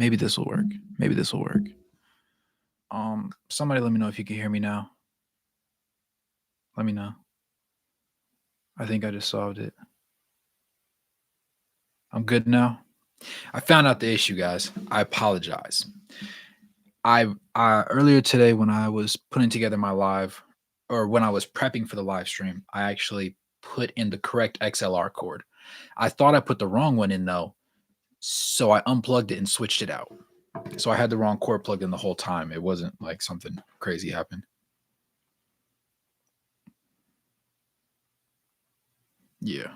Maybe this will work. Maybe this will work. Somebody let me know if you can hear me now. Let me know. I think I just solved it. I'm good now. I found out the issue, guys. I apologize. I earlier today when I was putting together my live, or when I was prepping for the live stream, I actually put in the correct XLR cord. I thought I put the wrong one in though, so I unplugged it and switched it out. So I had the wrong cord plugged in the whole time. It wasn't like something crazy happened. Yeah.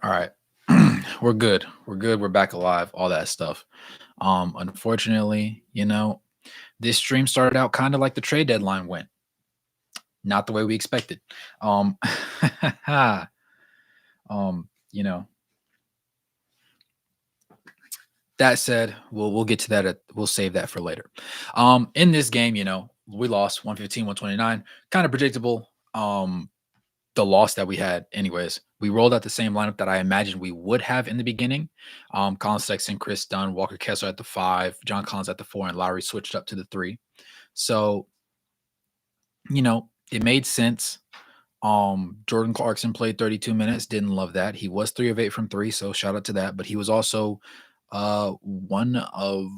All right. We're good. We're good. We're back alive. All that stuff. Unfortunately, this stream started out kind of like the trade deadline went. Not the way we expected. You know, that said, we'll get to that. We'll save that for later. In this game, we lost 115, 129. Kind of predictable. The loss that we had, anyways. We rolled out the same lineup that I imagined we would have in the beginning. Colin Sexton, Chris Dunn, Walker Kessler at the 5, John Collins at the 4, and Lowry switched up to the 3. So, it made sense. Jordan Clarkson played 32 minutes. Didn't love that. He was 3 of 8 from 3, so shout out to that. But he was also 1 of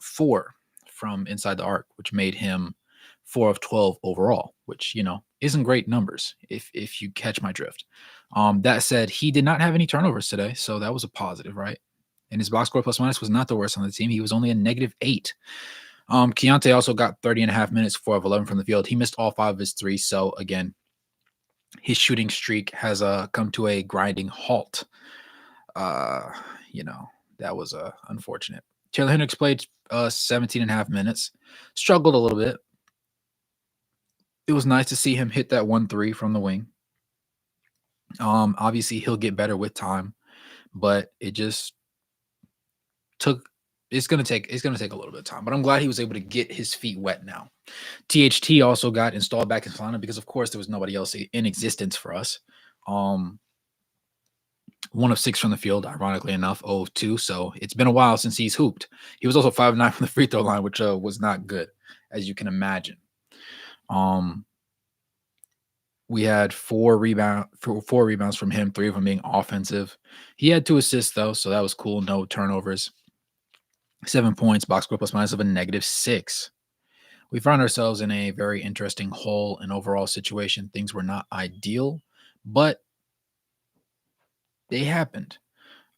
4 from inside the arc, which made him 4 of 12 overall, which isn't great numbers if you catch my drift. That said, he did not have any turnovers today, so that was a positive, right? And his box score plus minus was not the worst on the team. He was only a -8. Keontae also got 30.5 minutes, 4 of 11 from the field. He missed all 5 of his 3. So again, his shooting streak has come to a grinding halt. That was unfortunate. Taylor Hendricks played 17.5 minutes, struggled a little bit. It was nice to see him hit that 1-3 from the wing. Obviously he'll get better with time, but it just it's gonna take a little bit of time. But I'm glad he was able to get his feet wet now. THT also got installed back in lineup because of course there was nobody else in existence for us. 1 of 6 from the field, ironically enough, 0 of 2. So it's been a while since he's hooped. He was also 5 of 9 from the free throw line, which was not good, as you can imagine. We had 4 rebounds from him, 3 of them being offensive. He had 2 assists though, so that was cool. No turnovers. 7 points, box score plus minus of a -6. We found ourselves in a very interesting hole and overall situation. Things were not ideal, but they happened.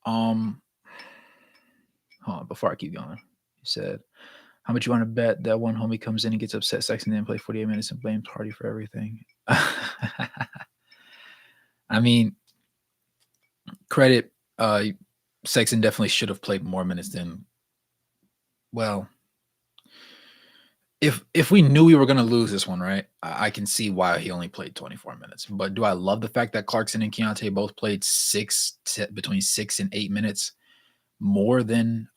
Hold on, before I keep going, he said, how much you want to bet that one homie comes in and gets upset, Sexton didn't play 48 minutes and blames Hardy for everything? I mean, credit, Sexton definitely should have played more minutes than, well, if we knew we were going to lose this one, right, I can see why he only played 24 minutes. But do I love the fact that Clarkson and Keontae both played between 6 and 8 minutes more than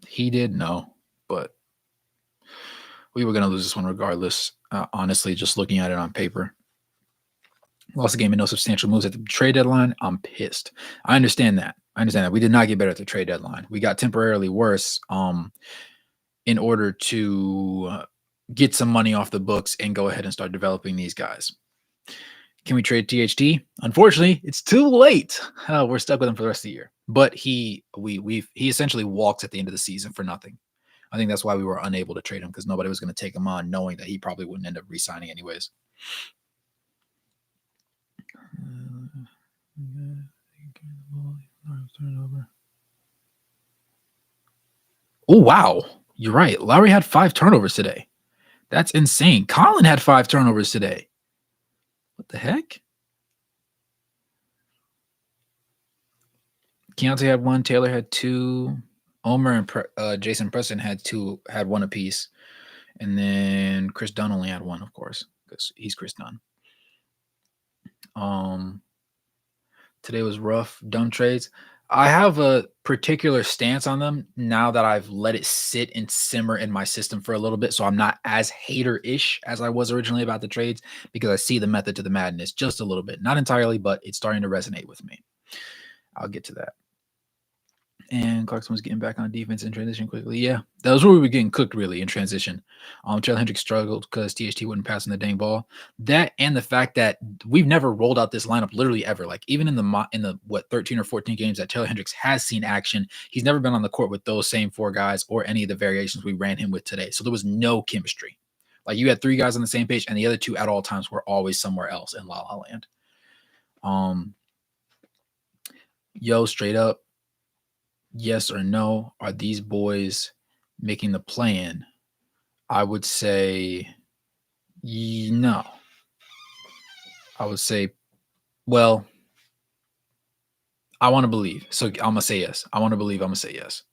he did? No, but we were going to lose this one regardless. Honestly, just looking at it on paper. Lost the game in no substantial moves at the trade deadline. I'm pissed. I understand that. We did not get better at the trade deadline. We got temporarily worse in order to get some money off the books and go ahead and start developing these guys. Can we trade THT? Unfortunately, it's too late. We're stuck with him for the rest of the year. But he essentially walks at the end of the season for nothing. I think that's why we were unable to trade him, because nobody was going to take him on, knowing that he probably wouldn't end up re-signing anyways. Oh, wow. You're right. Lowry had 5 turnovers today. That's insane. Colin had 5 turnovers today. What the heck? Keontae had 1. Taylor had 2. Omer and Jason Preston had 1 apiece. And then Chris Dunn only had 1, of course, because he's Chris Dunn. Today was rough. Dumb trades. I have a particular stance on them now that I've let it sit and simmer in my system for a little bit, so I'm not as hater-ish as I was originally about the trades because I see the method to the madness just a little bit. Not entirely, but it's starting to resonate with me. I'll get to that. And Clarkson was getting back on defense in transition quickly. Yeah, that was where we were getting cooked really in transition. Taylor Hendricks struggled because THT wouldn't pass on the dang ball. That and the fact that we've never rolled out this lineup literally ever. Like even in the what 13 or 14 games that Taylor Hendricks has seen action, he's never been on the court with those same four guys or any of the variations we ran him with today. So there was no chemistry. Like you had three guys on the same page, and the other two at all times were always somewhere else in La La Land. Yo, straight up, yes or no, are these boys making the plan? I would say no. I would say, well, I want to believe. So I'm going to say yes. I want to believe. I'm going to say yes.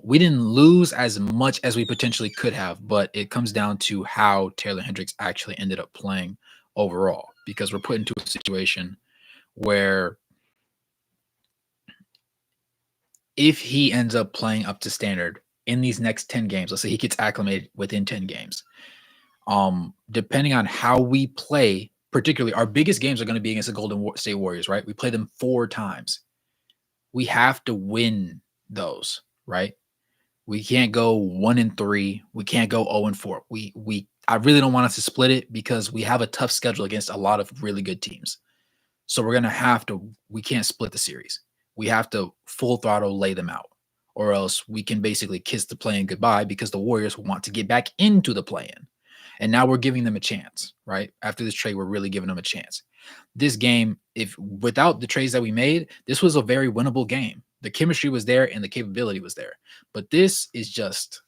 We didn't lose as much as we potentially could have, but it comes down to how Taylor Hendricks actually ended up playing overall because we're put into a situation where if he ends up playing up to standard in these next 10 games, let's say he gets acclimated within 10 games, depending on how we play, particularly our biggest games are going to be against the Golden State Warriors, right? We play them 4 times. We have to win those, right? We can't go 1-3. We can't go 0-4. I really don't want us to split it because we have a tough schedule against a lot of really good teams. So we're going to have to, we can't split the series. We have to full throttle lay them out, or else we can basically kiss the play-in goodbye because the Warriors want to get back into the play-in. And now we're giving them a chance, right? After this trade, we're really giving them a chance. This game, if without the trades that we made, this was a very winnable game. The chemistry was there and the capability was there. But this is just,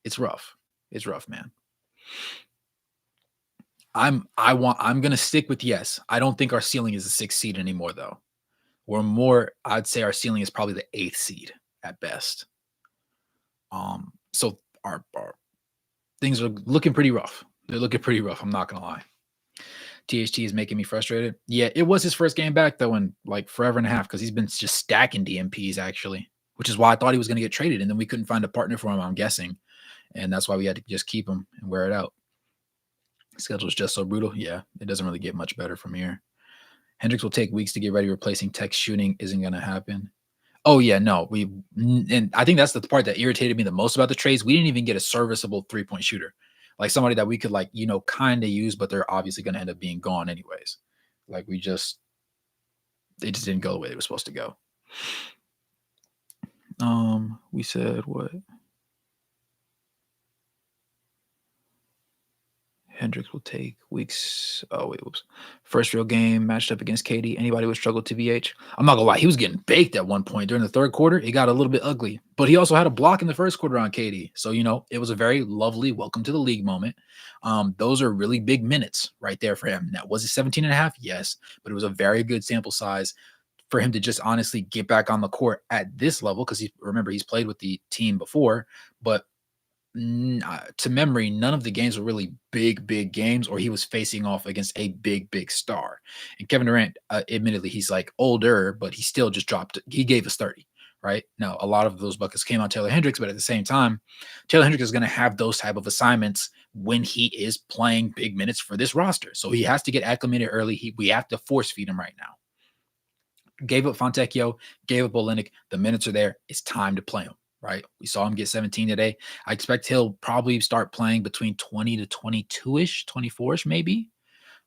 it's rough. It's rough, man. I'm gonna stick with yes. I don't think our ceiling is a 6th seed anymore, though. We're more, I'd say our ceiling is probably the 8th seed at best. So our things are looking pretty rough. They're looking pretty rough. I'm not gonna lie. THT is making me frustrated. Yeah, it was his first game back though in like forever and a half because he's been just stacking DMPs actually, which is why I thought he was gonna get traded, and then we couldn't find a partner for him. I'm guessing, and that's why we had to just keep him and wear it out. Schedule's just so brutal. Yeah, it doesn't really get much better from here. Hendricks will take weeks to get ready. Replacing Tech shooting isn't gonna happen. Oh yeah, no, and I think that's the part that irritated me the most about the trades. We didn't even get a serviceable 3-point shooter, like somebody that we could like, kind of use, but they're obviously going to end up being gone anyways. Like they just didn't go the way they were supposed to go. We said what? Hendricks will take weeks. Oh, wait, whoops. First real game matched up against KD. Anybody would struggle to VH. I'm not gonna lie, he was getting baked at one point during the third quarter. It got a little bit ugly, but he also had a block in the first quarter on KD. So, it was a very lovely welcome to the league moment. Those are really big minutes right there for him. Now, was it 17 and a half? Yes, but it was a very good sample size for him to just honestly get back on the court at this level because he's played with the team before, but to memory, none of the games were really big games, or he was facing off against a big star. And Kevin Durant, admittedly, he's like older, but he still just dropped. He gave us 30, right? Now, a lot of those buckets came on Taylor Hendricks, but at the same time, Taylor Hendricks is going to have those type of assignments when he is playing big minutes for this roster. So he has to get acclimated early. We have to force feed him right now. Gave up Fontecchio, gave up Olynyk. The minutes are there. It's time to play him. Right? We saw him get 17 today. I expect he'll probably start playing between 20 to 22-ish, 24-ish maybe.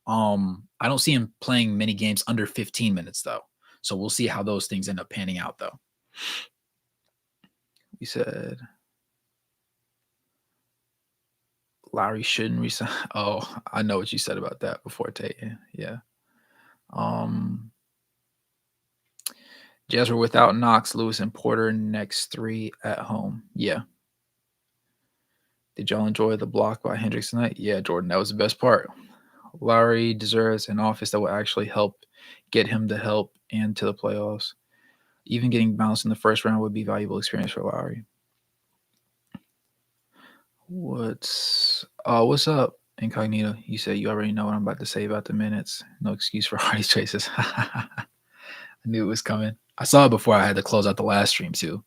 I don't see him playing many games under 15 minutes though. So we'll see how those things end up panning out though. We said Lowry shouldn't resign. Oh, I know what you said about that before, Tate. Yeah. Jazz were without Knox, Lewis, and Porter next 3 at home. Yeah. Did y'all enjoy the block by Hendricks tonight? Yeah, Jordan, that was the best part. Lowry deserves an office that will actually help get him the help and to the playoffs. Even getting bounced in the first round would be valuable experience for Lowry. What's up, Incognito? You said you already know what I'm about to say about the minutes. No excuse for Hardy's traces. I knew it was coming. I saw it before I had to close out the last stream too.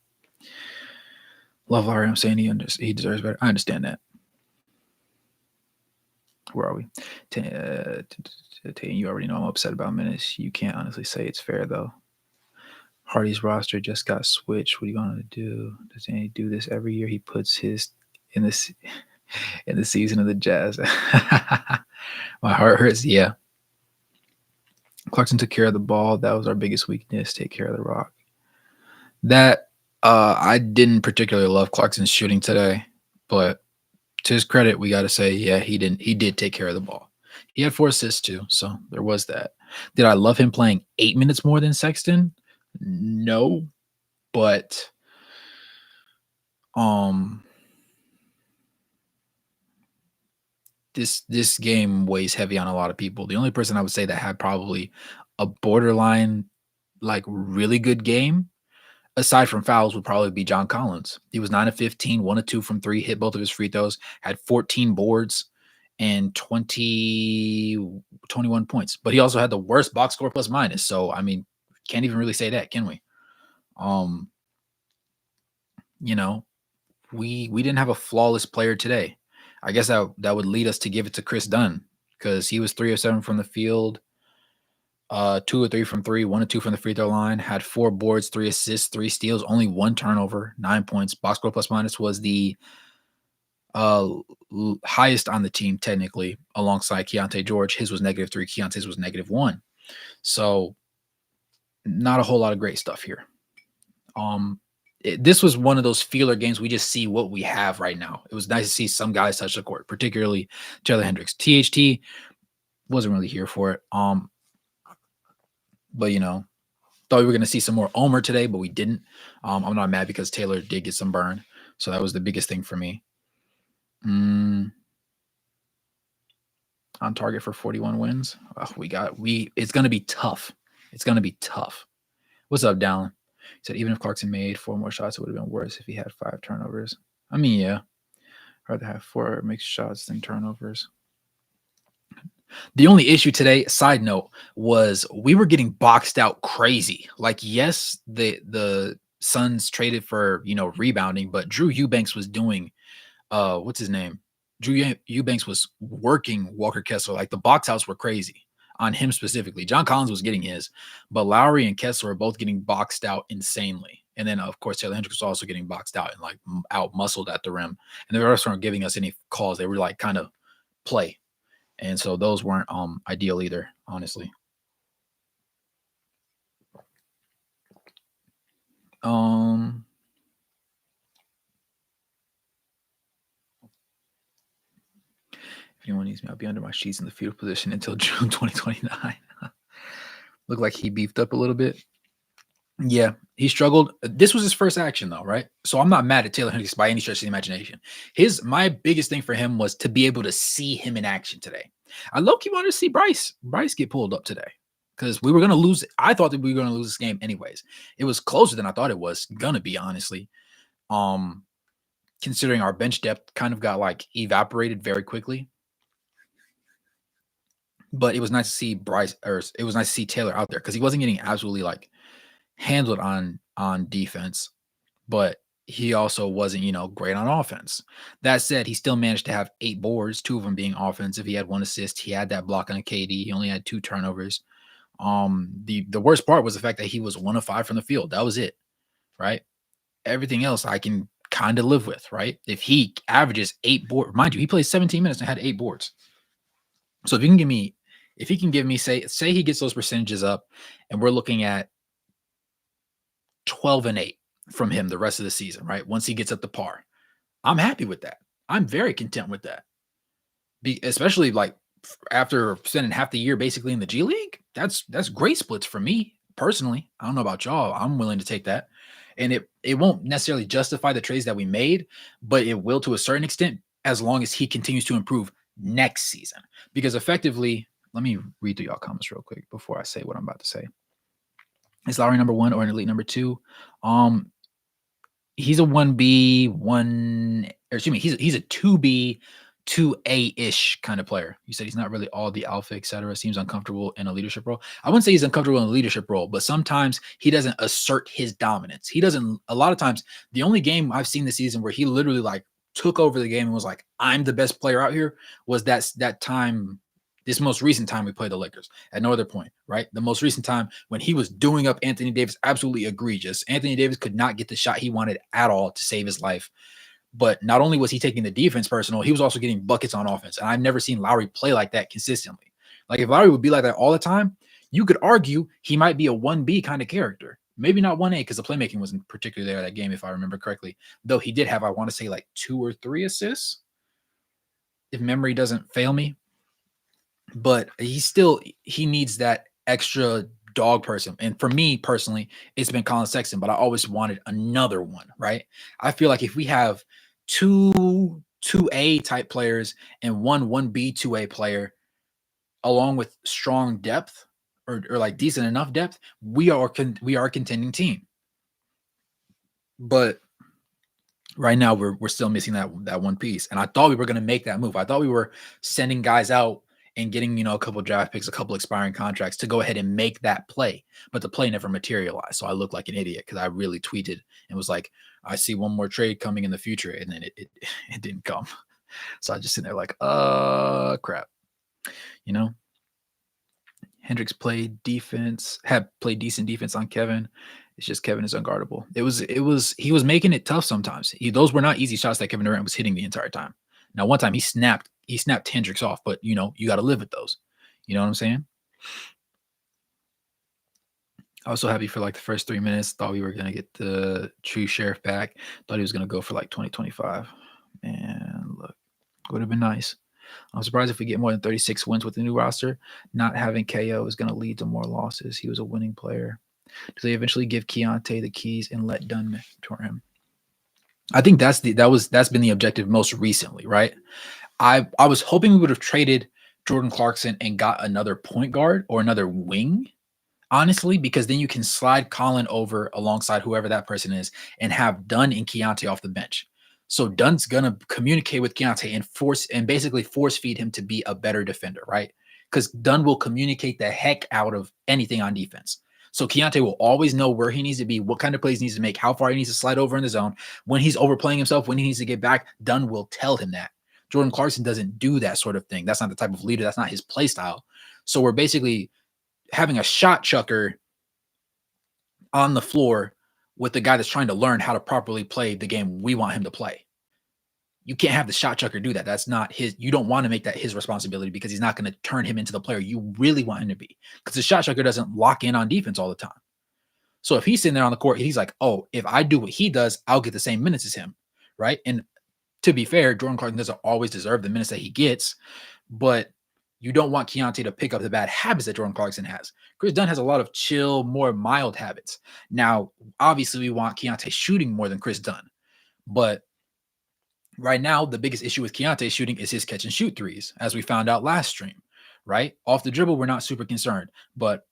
Love Larry. I'm saying he deserves better. I understand that. Where are we? You already know I'm upset about minutes. You can't honestly say it's fair though. Hardy's roster just got switched. What are you gonna do? Does he do this every year? He puts his in this in the season of the Jazz. My heart hurts. Yeah. Clarkson took care of the ball. That was our biggest weakness. Take care of the rock. That I didn't particularly love Clarkson's shooting today, but to his credit, we got to say, yeah, he did take care of the ball. He had 4 assists too, so there was that. Did I love him playing 8 minutes more than Sexton? No, but this game weighs heavy on a lot of people. The only person I would say that had probably a borderline, like, really good game, aside from fouls, would probably be John Collins. He was 9 of 15, 1 of 2 from 3, hit both of his free throws, had 14 boards and 21 points. But he also had the worst box score plus minus. So, I mean, can't even really say that, can we? You know, we didn't have a flawless player today. I guess that would lead us to give it to Chris Dunn because he was 3 of 7 from the field, 2 or 3 from 3, 1 or 2 from the free throw line, had 4 boards, 3 assists, 3 steals, only 1 turnover, 9 points. Box score plus minus was the highest on the team technically, alongside Keontae George. His was -3, Keontae's was -1. So not a whole lot of great stuff here. This was one of those feeler games. We just see what we have right now. It was nice to see some guys touch the court, particularly Taylor Hendricks. THT wasn't really here for it. But thought we were going to see some more Omer today, but we didn't. I'm not mad because Taylor did get some burn. So that was the biggest thing for me. On target for 41 wins. It's going to be tough. It's going to be tough. What's up, Dallin? He said, even if Clarkson made 4 more shots, it would have been worse if he had 5 turnovers. I mean, yeah. I'd rather have 4 mixed shots than turnovers. The only issue today, side note, was we were getting boxed out crazy. Like, yes, the Suns traded for, rebounding, but Drew Eubanks was doing, what's his name? Drew Eubanks was working Walker Kessler. Like, the box outs were crazy on him specifically. John Collins was getting his, but Lowry and Kessler were both getting boxed out insanely. And then, of course, Taylor Hendricks was also getting boxed out and, like, out-muscled at the rim. And the refs weren't giving us any calls. They were, like, kind of play. And so those weren't ideal either, honestly. If anyone needs me, I'll be under my sheets in the fetal position until June 2029. Looked like he beefed up a little bit. Yeah, he struggled. This was his first action, though, right? So I'm not mad at Taylor Hendricks by any stretch of the imagination. My biggest thing for him was to be able to see him in action today. I low-key wanted to see Bryce get pulled up today because we were going to lose. I thought that we were going to lose this game anyways. It was closer than I thought it was going to be, honestly. Considering our bench depth kind of got, like, evaporated very quickly. But it was nice to see it was nice to see Taylor out there because he wasn't getting absolutely, like, handled on defense, but he also wasn't, great on offense. That said, he still managed to have 8 boards, 2 of them being offensive. He had 1 assist. He had that block on a KD. He only had 2 turnovers. The worst part was the fact that he was 1 of 5 from the field. That was it, right? Everything else I can kind of live with, right? If he averages 8 boards, mind you, he played 17 minutes and had 8 boards. So if he can give me, say he gets those percentages up, and we're looking at 12 and 8 from him the rest of the season, right? Once he gets up to par, I'm happy with that. I'm very content with that. Especially, like, after spending half the year basically in the G League, that's great splits for me personally. I don't know about y'all. I'm willing to take that. And it won't necessarily justify the trades that we made, but it will to a certain extent as long as he continues to improve next season. Because effectively, let me read through y'all comments real quick before I say what I'm about to say. Is Lowry number 1 or an elite number 2? He's a 1B, he's a 2B, 2A-ish kind of player. You said he's not really all the alpha, etc. Seems uncomfortable in a leadership role. I wouldn't say he's uncomfortable in a leadership role, but sometimes he doesn't assert his dominance. He doesn't. A lot of times, the only game I've seen this season where he literally like took over the game and was like, "I'm the best player out here," was that time. This most recent time we played the Lakers at no other point, right? The most recent time when he was doing up Anthony Davis, absolutely egregious. Anthony Davis could not get the shot he wanted at all to save his life. But not only was he taking the defense personal, he was also getting buckets on offense. And I've never seen Lowry play like that consistently. Like if Lowry would be like that all the time, you could argue he might be a 1B kind of character. Maybe not 1A because the playmaking wasn't particularly there that game, if I remember correctly. Though he did have, I want to say, like 2 or 3 assists, if memory doesn't fail me. But he needs that extra dog person. And for me personally, it's been Colin Sexton, but I always wanted another one, right? I feel like if we have 2A type players and 1B 2A player, along with strong depth or like decent enough depth, we are a contending team. But right now we're still missing that one piece. And I thought we were going to make that move. I thought we were sending guys out and getting, a couple draft picks, a couple expiring contracts to go ahead and make that play. But the play never materialized. So I looked like an idiot because I really tweeted and was like, I see one more trade coming in the future. And then it didn't come. So I just sit there like, crap. Hendricks played decent defense on Kevin. It's just Kevin is unguardable. He was making it tough sometimes. Those were not easy shots that Kevin Durant was hitting the entire time. Now, one time he snapped Hendricks off, but you got to live with those. You know what I'm saying? I was so happy for like the first 3 minutes. Thought we were going to get the true sheriff back. Thought he was going to go for like 2025. And look, would have been nice. I'm surprised if we get more than 36 wins with the new roster. Not having KO is going to lead to more losses. He was a winning player. Do they eventually give Keontae the keys and let Dunn mentor him? I think that's been the objective most recently, right? I was hoping we would have traded Jordan Clarkson and got another point guard or another wing, honestly, because then you can slide Colin over alongside whoever that person is and have Dunn and Keontae off the bench. So Dunn's gonna communicate with Keontae and basically force feed him to be a better defender, right? Because Dunn will communicate the heck out of anything on defense. So Keontae will always know where he needs to be, what kind of plays he needs to make, how far he needs to slide over in the zone, when he's overplaying himself, when he needs to get back. Dunn will tell him that. Jordan Clarkson doesn't do that sort of thing. That's not the type of leader. That's not his play style. So we're basically having a shot chucker on the floor with the guy that's trying to learn how to properly play the game we want him to play. You can't have the shot chucker do that. That's not his. You don't want to make that his responsibility because he's not going to turn him into the player you really want him to be. Because the shot chucker doesn't lock in on defense all the time. So if he's sitting there on the court, he's like, oh, if I do what he does, I'll get the same minutes as him, right? And to be fair, Jordan Clarkson doesn't always deserve the minutes that he gets, but you don't want Keontae to pick up the bad habits that Jordan Clarkson has. Chris Dunn has a lot of chill, more mild habits. Now, obviously, we want Keontae shooting more than Chris Dunn, but right now, the biggest issue with Keontae shooting is his catch and shoot threes, as we found out last stream, right? Off the dribble, we're not super concerned, but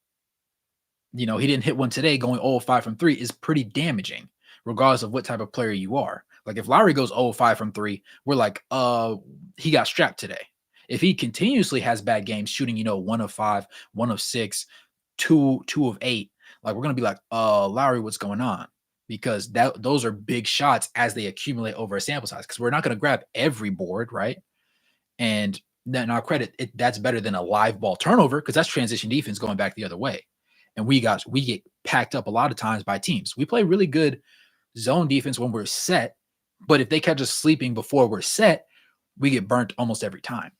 he didn't hit one today. Going 0-5 from 3 is pretty damaging, regardless of what type of player you are. Like if Lowry goes 0-5 from 3, we're like, he got strapped today. If he continuously has bad games, shooting, 1 of 5, 1 of 6, 2 of 8, like we're gonna be like, Lowry, what's going on? Because those are big shots as they accumulate over a sample size. Because we're not gonna grab every board, right? And then I'll credit it. That's better than a live ball turnover because that's transition defense going back the other way. And we get packed up a lot of times by teams. We play really good zone defense when we're set, but if they catch us sleeping before we're set, we get burnt almost every time.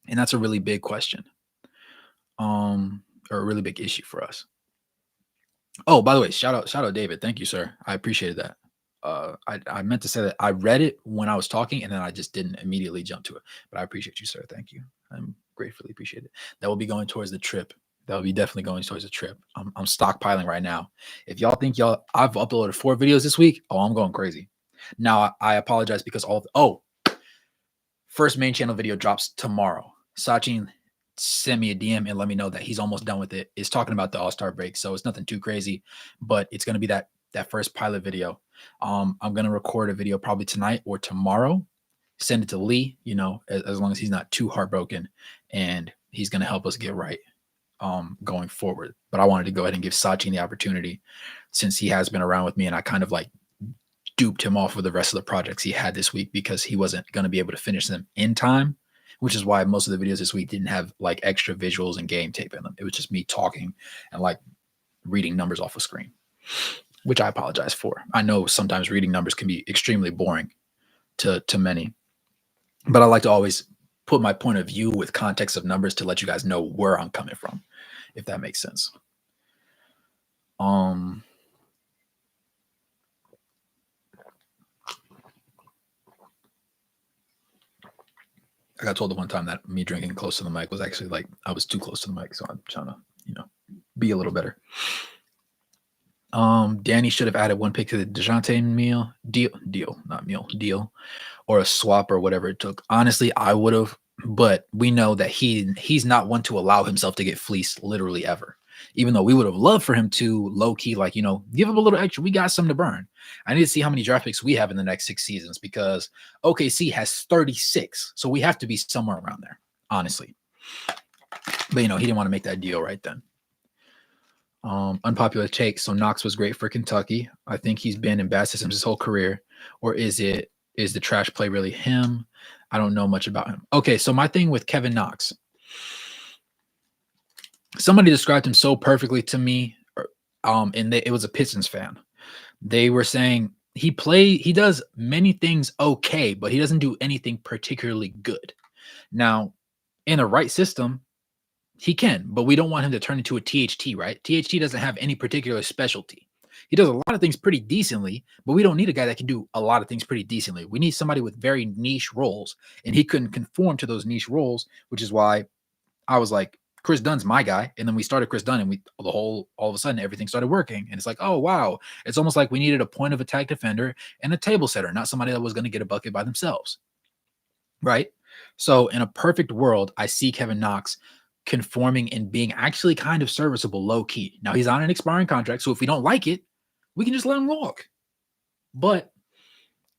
And that's a really big question, or a really big issue for us. Oh, by the way, shout out David. Thank you, sir. I appreciated that. I meant to say that I read it when I was talking and then I just didn't immediately jump to it, but I appreciate you, sir. Thank you. I'm gratefully appreciate it. That will be going towards the trip. That will be definitely going towards the trip. I'm stockpiling right now. If y'all think I've uploaded 4 videos this week, I'm going crazy. Now I apologize because first main channel video drops tomorrow. Sachin sent me a DM and let me know that he's almost done with it. It's talking about the All-Star break, so it's nothing too crazy, but it's going to be that first pilot video. I'm going to record a video probably tonight or tomorrow send it to Lee, as long as he's not too heartbroken, and he's going to help us get right going forward. But I wanted to go ahead and give Sachin the opportunity since he has been around with me, and I kind of like duped him off with the rest of the projects he had this week because he wasn't going to be able to finish them in time, which is why most of the videos this week didn't have like extra visuals and game tape in them. It was just me talking and like reading numbers off a screen, which I apologize for. I know sometimes reading numbers can be extremely boring to many, but I like to always put my point of view with context of numbers to let you guys know where I'm coming from, if that makes sense. I got told the one time that me drinking close to the mic was actually like I was too close to the mic, so I'm trying to, be a little better. Danny should have added one pick to the DeJounte deal, or a swap or whatever it took. Honestly, I would have, but we know that he's not one to allow himself to get fleeced literally ever. Even though we would have loved for him to low key, like, give him a little extra. We got something to burn. I need to see how many draft picks we have in the next 6 seasons because OKC has 36. So we have to be somewhere around there, honestly. But, he didn't want to make that deal right then. Unpopular take. So Knox was great for Kentucky. I think he's been in bad systems his whole career. Or is the trash play really him? I don't know much about him. Okay, so my thing with Kevin Knox. Somebody described him so perfectly to me, and it was a Pistons fan. They were saying he does many things okay, but he doesn't do anything particularly good. Now, in the right system, he can, but we don't want him to turn into a THT, right? THT doesn't have any particular specialty. He does a lot of things pretty decently, but we don't need a guy that can do a lot of things pretty decently. We need somebody with very niche roles, and he couldn't conform to those niche roles, which is why I was like, Chris Dunn's my guy. And then we started Chris Dunn, and all of a sudden everything started working. And it's like, oh, wow. It's almost like we needed a point of attack defender and a table setter, not somebody that was going to get a bucket by themselves. Right? So in a perfect world, I see Kevin Knox conforming and being actually kind of serviceable low key. Now he's on an expiring contract. So if we don't like it, we can just let him walk. But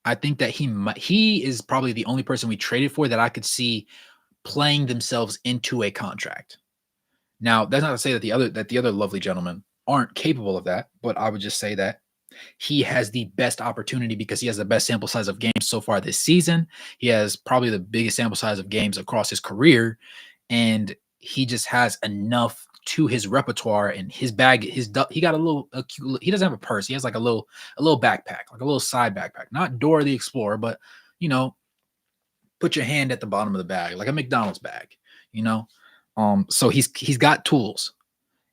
I think that he is probably the only person we traded for that I could see playing themselves into a contract. Now, that's not to say that the other lovely gentlemen aren't capable of that, but I would just say that he has the best opportunity because he has the best sample size of games so far this season. He has probably the biggest sample size of games across his career, and he just has enough to his repertoire and his bag. He got he doesn't have a purse. He has like a little backpack, like a little side backpack, not Dora the Explorer, but put your hand at the bottom of the bag, like a McDonald's bag, So he's got tools.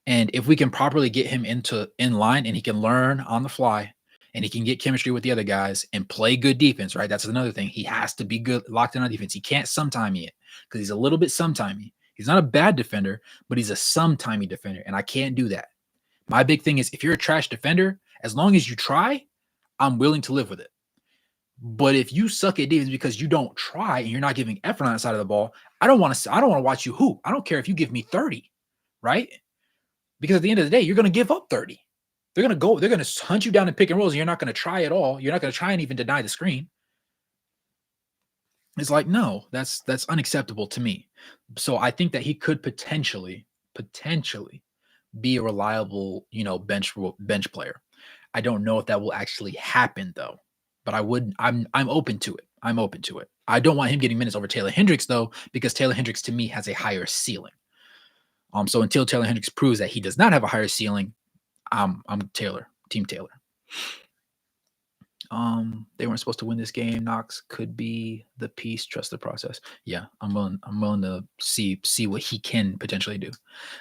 And if we can properly get him in line and he can learn on the fly and he can get chemistry with the other guys and play good defense, right? That's another thing. He has to be good, locked in on defense. He can't sometimey it because he's a little bit sometimey. He's not a bad defender, but he's a sometimey defender. And I can't do that. My big thing is if you're a trash defender, as long as you try, I'm willing to live with it. But if you suck at defense because you don't try and you're not giving effort on that side of the ball, I don't want to watch you hoop. I don't care if you give me 30, right? Because at the end of the day, you're going to give up 30. They're going to hunt you down in pick and rolls, and you're not going to try at all. You're not going to try and even deny the screen. It's like, no, that's unacceptable to me. So I think that he could potentially be a reliable, bench player. I don't know if that will actually happen though, but I'm open to it. I'm open to it. I don't want him getting minutes over Taylor Hendricks though, because Taylor Hendricks to me has a higher ceiling. So until Taylor Hendricks proves that he does not have a higher ceiling, I'm Team Taylor. They weren't supposed to win this game. Knox could be the piece. Trust the process. Yeah, I'm willing to see what he can potentially do.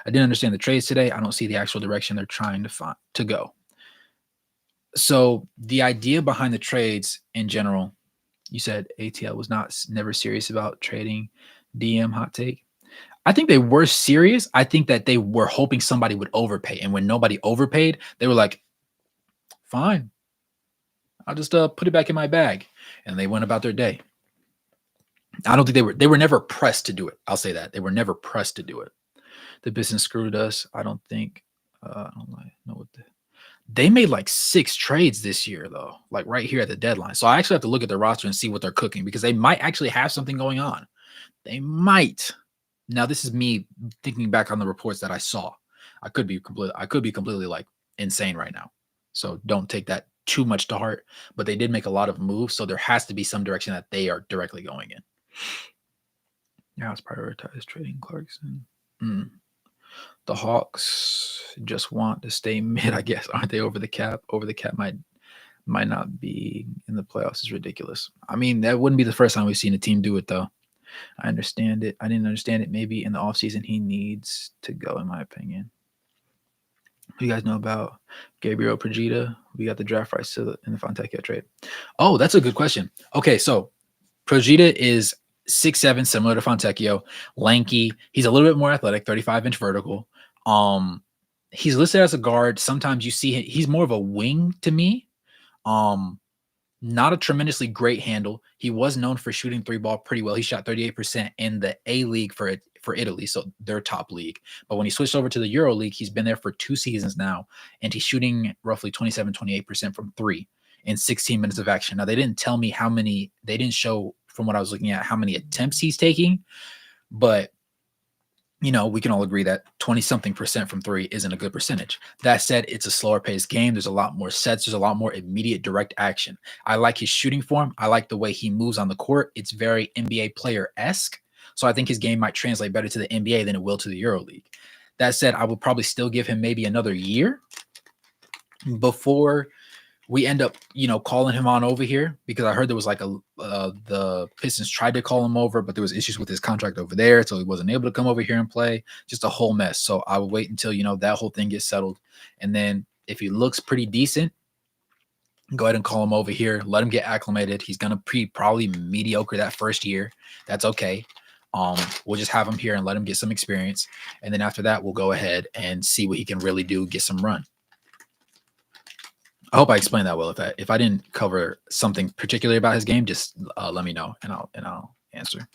I didn't understand the trades today. I don't see the actual direction they're trying to go. So the idea behind the trades in general, you said ATL was never serious about trading DM. Hot take. I think they were serious. I think that they were hoping somebody would overpay. And when nobody overpaid, they were like, fine, I'll just put it back in my bag. And they went about their day. I don't think they were never pressed to do it. I'll say that. They were never pressed to do it. The business screwed us. I don't think, I don't know what They made like 6 trades this year, though, like right here at the deadline. So I actually have to look at their roster and see what they're cooking because they might actually have something going on. They might. Now, this is me thinking back on the reports that I saw. I could be completely like insane right now. So don't take that too much to heart. But they did make a lot of moves, so there has to be some direction that they are directly going in. Yeah, let's prioritize trading Clarkson. The Hawks just want to stay mid, I guess. Aren't they over the cap? Over the cap might not be in the playoffs is ridiculous. I mean, that wouldn't be the first time we've seen a team do it, though. I understand it. I didn't understand it. Maybe in the offseason, he needs to go, in my opinion. You guys know about Gabriel Progita? We got the draft rights in the Fontecchio trade. Oh, that's a good question. Okay, so Progita is 6'7", similar to Fontecchio, lanky. He's a little bit more athletic, 35-inch vertical. He's listed as a guard. Sometimes you see he's more of a wing to me. Not a tremendously great handle. He was known for shooting 3-ball pretty well. He shot 38% in the A League for Italy, so their top league. But when he switched over to the Euro League, he's been there for 2 seasons now, and he's shooting roughly 27-28% from 3 in 16 minutes of action. Now, they didn't tell me how many, they didn't show from what I was looking at how many attempts he's taking, but you know, we can all agree that 20-something% from 3 isn't a good percentage. That said, it's a slower paced game. There's a lot more sets. There's a lot more immediate direct action. I like his shooting form. I like the way he moves on the court. It's very NBA player-esque. So I think his game might translate better to the NBA than it will to the EuroLeague. That said, I would probably still give him maybe another year before we end up, you know, calling him on over here, because I heard there was like the Pistons tried to call him over, but there was issues with his contract over there, so he wasn't able to come over here and play. Just a whole mess. So I will wait until, you know, that whole thing gets settled, and then if he looks pretty decent, go ahead and call him over here. Let him get acclimated. He's gonna probably mediocre that first year. That's okay. We'll just have him here and let him get some experience, and then after that, we'll go ahead and see what he can really do, get some run. I hope I explained that well. If I didn't cover something particularly about his game, just let me know and I'll answer.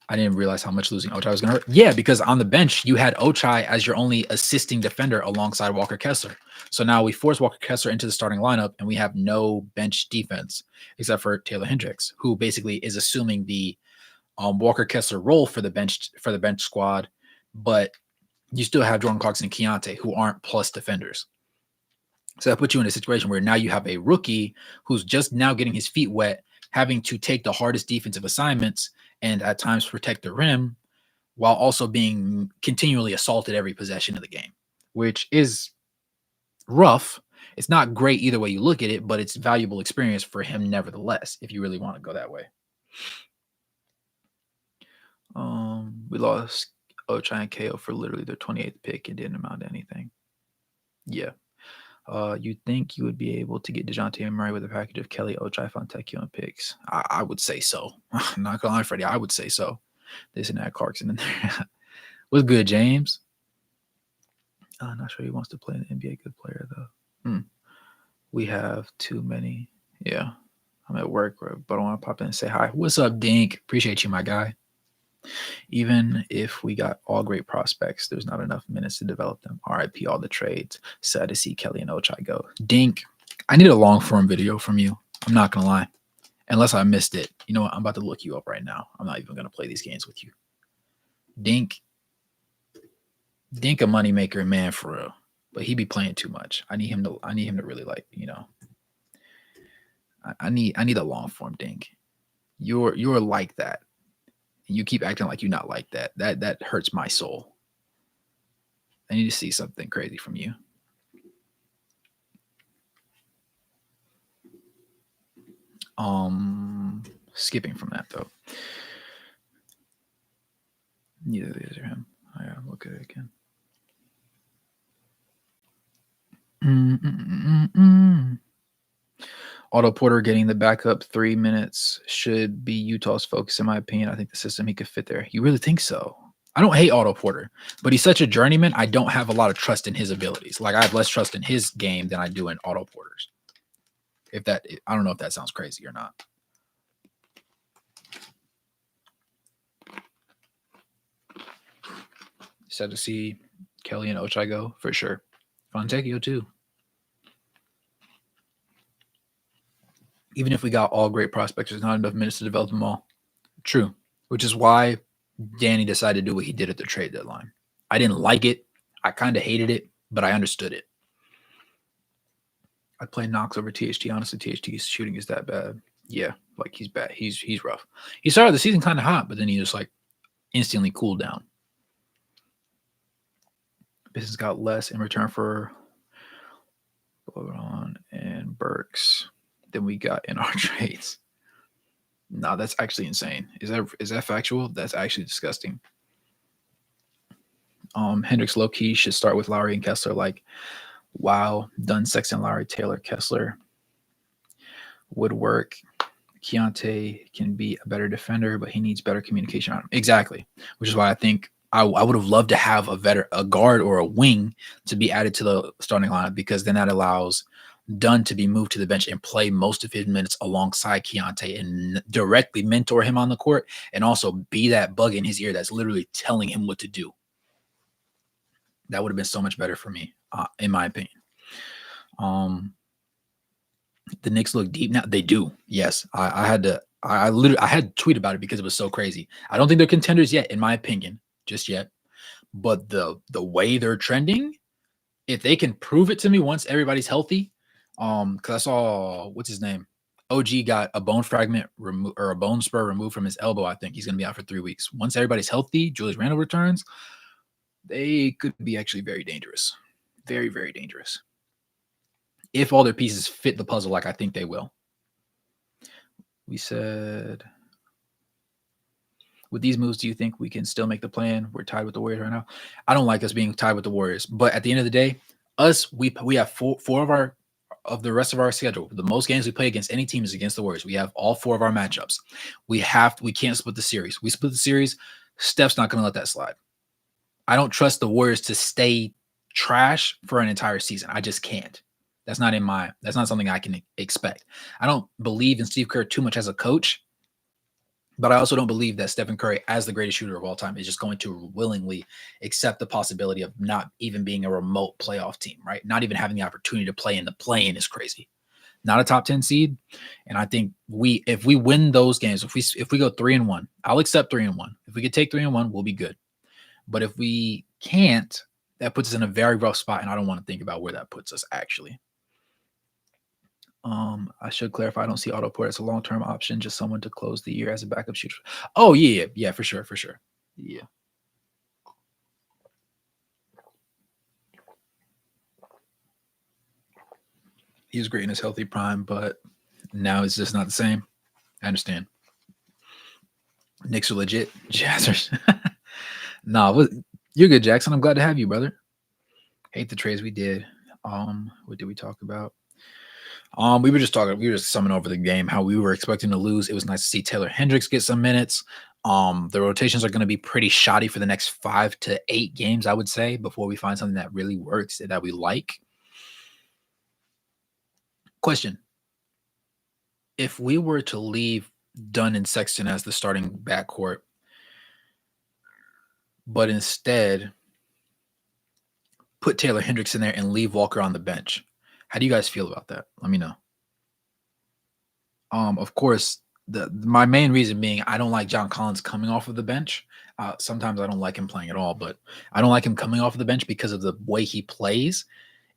I didn't realize how much losing Ochai was going to hurt. Yeah, because on the bench you had Ochai as your only assisting defender alongside Walker Kessler. So now we force Walker Kessler into the starting lineup, and we have no bench defense except for Taylor Hendricks, who basically is assuming the Walker Kessler role for the bench squad, but you still have Jordan Clarkson and Keontae, who aren't plus defenders. So that puts you in a situation where now you have a rookie who's just now getting his feet wet, having to take the hardest defensive assignments and at times protect the rim, while also being continually assaulted every possession of the game, which is rough. It's not great either way you look at it, but it's valuable experience for him nevertheless, if you really want to go that way. We lost Ochai and KO for literally their 28th pick and didn't amount to anything. Yeah. You'd think you would be able to get DeJounte Murray with a package of Kelly, Ochai, Fontecchio, and picks. I would say so. I'm not gonna lie, Freddie. I would say so. This and that Clarkson in there. What's good, James? I'm not sure he wants to play an NBA good player though. We have too many. Yeah. I'm at work, but I want to pop in and say hi. What's up, Dink? Appreciate you, my guy. Even if we got all great prospects, there's not enough minutes to develop them. RIP all the trades. Sad to see Kelly and Ochai go. Dink, I need a long form video from you. I'm not going to lie. Unless I missed it. You know what? I'm about to look you up right now. I'm not even going to play these games with you. Dink a moneymaker, man, for real. But he be playing too much. I need him to really, like, you know. I need a long form Dink. You're like that. You keep acting like you're not like that. That hurts my soul. I need to see something crazy from you. Skipping from that though. Neither of these are him. I gotta look at it again. Otto Porter getting the backup 3 minutes should be Utah's focus, in my opinion. I think the system he could fit there. You really think so? I don't hate Otto Porter, but he's such a journeyman. I don't have a lot of trust in his abilities. Like, I have less trust in his game than I do in Otto Porter's. I don't know if that sounds crazy or not. Sad to see Kelly and Ochago for sure. Fontecchio too. Even if we got all great prospects, there's not enough minutes to develop them all. True. Which is why Danny decided to do what he did at the trade deadline. I didn't like it. I kind of hated it, but I understood it. I'd play Knox over THT. Honestly, THT's shooting is that bad. Yeah, like he's bad. He's rough. He started the season kind of hot, but then he just like instantly cooled down. Business got less in return for Bogdan and Burks than we got in our trades. No, that's actually insane. Is that factual? That's actually disgusting. Hendricks low key should start with Lowry and Kessler. Like, wow, Dunn, Sexton, Lowry, Taylor, Kessler would work. Keontae can be a better defender, but he needs better communication on him. Exactly, which is why I think I would have loved to have a guard or a wing to be added to the starting lineup, because then that allows Dunn to be moved to the bench and play most of his minutes alongside Keontae and directly mentor him on the court, and also be that bug in his ear that's literally telling him what to do. That would have been so much better for me, in my opinion. The Knicks look deep now. They do. Yes. I had to tweet about it because it was so crazy. I don't think they're contenders yet, in my opinion, just yet. But the way they're trending, if they can prove it to me once everybody's healthy, because I saw, what's his name? OG got a bone fragment or a bone spur removed from his elbow. I think he's going to be out for 3 weeks. Once everybody's healthy, Julius Randle returns, they could be actually very dangerous. Very, very dangerous. If all their pieces fit the puzzle like I think they will. We said, with these moves, do you think we can still make the plan? We're tied with the Warriors right now. I don't like us being tied with the Warriors, but at the end of the day, we have four of the rest of our schedule. The most games we play against any team is against the Warriors. We have all 4 of our matchups. We can't split the series. We split the series, Steph's not going to let that slide. I don't trust the Warriors to stay trash for an entire season. I just can't. That's not something I can expect. I don't believe in Steve Kerr too much as a coach, but I also don't believe that Stephen Curry, as the greatest shooter of all time, is just going to willingly accept the possibility of not even being a remote playoff team, right? Not even having the opportunity to play in the play-in is crazy. Not a top 10 seed. And I think if we win those games, if we go 3-1, I'll accept 3-1. If we could take 3-1, we'll be good. But if we can't, that puts us in a very rough spot, and I don't want to think about where that puts us actually. I should clarify, I don't see Otto Porter as a long-term option, just someone to close the year as a backup shooter. Oh, yeah, for sure. Yeah. He was great in his healthy prime, but now it's just not the same. I understand. Knicks are legit. Jazzers. Nah, you're good, Jackson. I'm glad to have you, brother. Hate the trades we did. What did we talk about? We were just summing over the game, how we were expecting to lose. It was nice to see Taylor Hendricks get some minutes. The rotations are going to be pretty shoddy for the next 5 to 8 games, I would say, before we find something that really works, that we like. Question. If we were to leave Dunn and Sexton as the starting backcourt, but instead put Taylor Hendricks in there and leave Walker on the bench, how do you guys feel about that? Let me know. Of course, my main reason being I don't like John Collins coming off of the bench. Sometimes I don't like him playing at all, but I don't like him coming off of the bench because of the way he plays.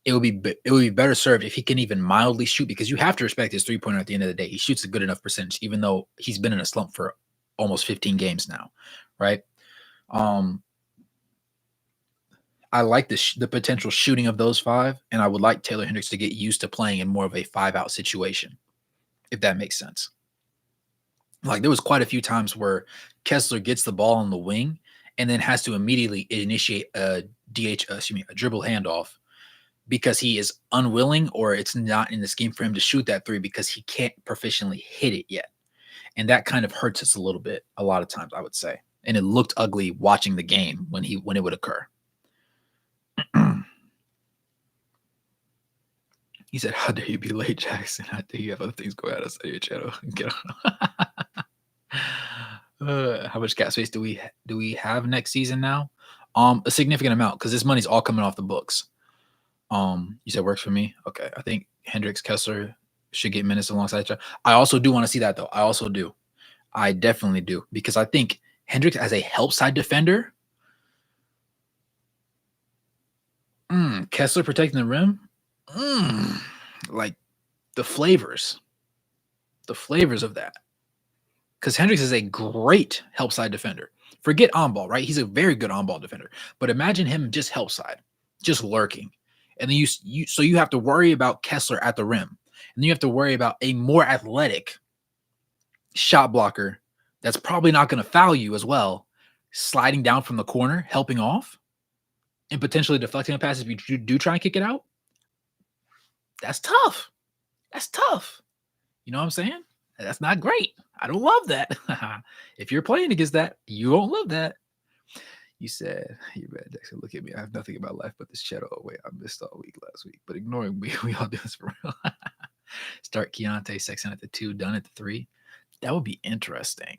It would be better served if he can even mildly shoot, because you have to respect his 3-pointer at the end of the day. He shoots a good enough percentage, even though he's been in a slump for almost 15 games now, right? I like the potential shooting of those 5, and I would like Taylor Hendricks to get used to playing in more of a 5-out situation, if that makes sense. Like, there was quite a few times where Kessler gets the ball on the wing and then has to immediately initiate a dribble handoff, because he is unwilling, or it's not in the scheme for him to shoot that 3 because he can't proficiently hit it yet. And that kind of hurts us a lot of times, I would say. And it looked ugly watching the game when it would occur. He said, "How dare you be late, Jackson? How dare you have other things going on outside your channel?" How much cap space do we have next season now? A significant amount because this money's all coming off the books. You said works for me. Okay, I think Hendricks, Kessler should get minutes alongside each other. I also do want to see that though. I also do. I definitely do because I think Hendricks as a help side defender, Kessler protecting the rim, like the flavors of that. Because Hendricks is a great help side defender. Forget on ball, right? He's a very good on ball defender. But imagine him just help side, just lurking. And then you have to worry about Kessler at the rim. And then you have to worry about a more athletic shot blocker that's probably not going to foul you as well, sliding down from the corner, helping off, and potentially deflecting a pass if you do try and kick it out. That's tough. That's tough. You know what I'm saying? That's not great. I don't love that. If you're playing against that, you won't love that. You said, you read Dexter, look at me. I have nothing about life but this shadow away. I missed all week last week, but ignoring me, we all do this for real. Start Keontae Sexton at the 2, done at the 3. That would be interesting.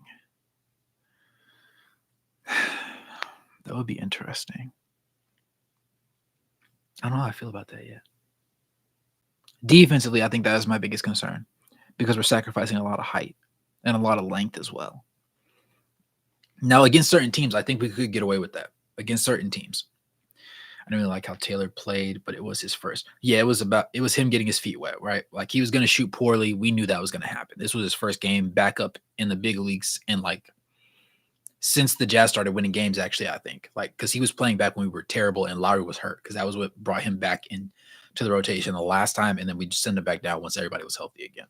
That would be interesting. I don't know how I feel about that yet. Defensively, I think that is my biggest concern because we're sacrificing a lot of height and a lot of length as well. Now, against certain teams, I think we could get away with that. Against certain teams. I didn't really like how Taylor played, but it was his first. Yeah, it was him getting his feet wet, right? Like he was going to shoot poorly. We knew that was going to happen. This was his first game back up in the big leagues and like since the Jazz started winning games, actually, I think. Like, because he was playing back when we were terrible and Lowry was hurt because that was what brought him back into the rotation the last time, and then we just send him back down once everybody was healthy again.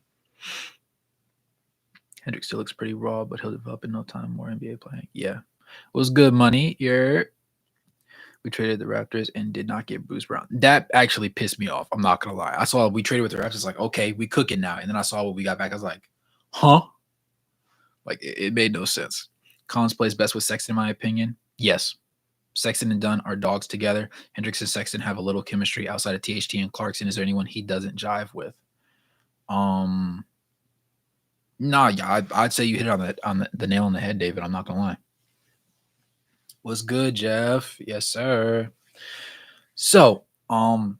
Hendricks still looks pretty raw, but he'll develop in no time. More NBA playing. Yeah. It was good money. We traded the Raptors and did not get Bruce Brown. That actually pissed me off. I'm not going to lie. I saw we traded with the Raptors, like, okay, we cooking now. And then I saw what we got back. I was like, huh? Like, it made no sense. Collins plays best with Sexton, in my opinion. Yes. Sexton and Dunn are dogs together. Hendricks and Sexton have a little chemistry outside of THT and Clarkson. Is there anyone he doesn't jive with? Yeah, I'd say you hit it on the nail on the head, David. I'm not gonna lie. What's good, Jeff? Yes, sir. So, Clark,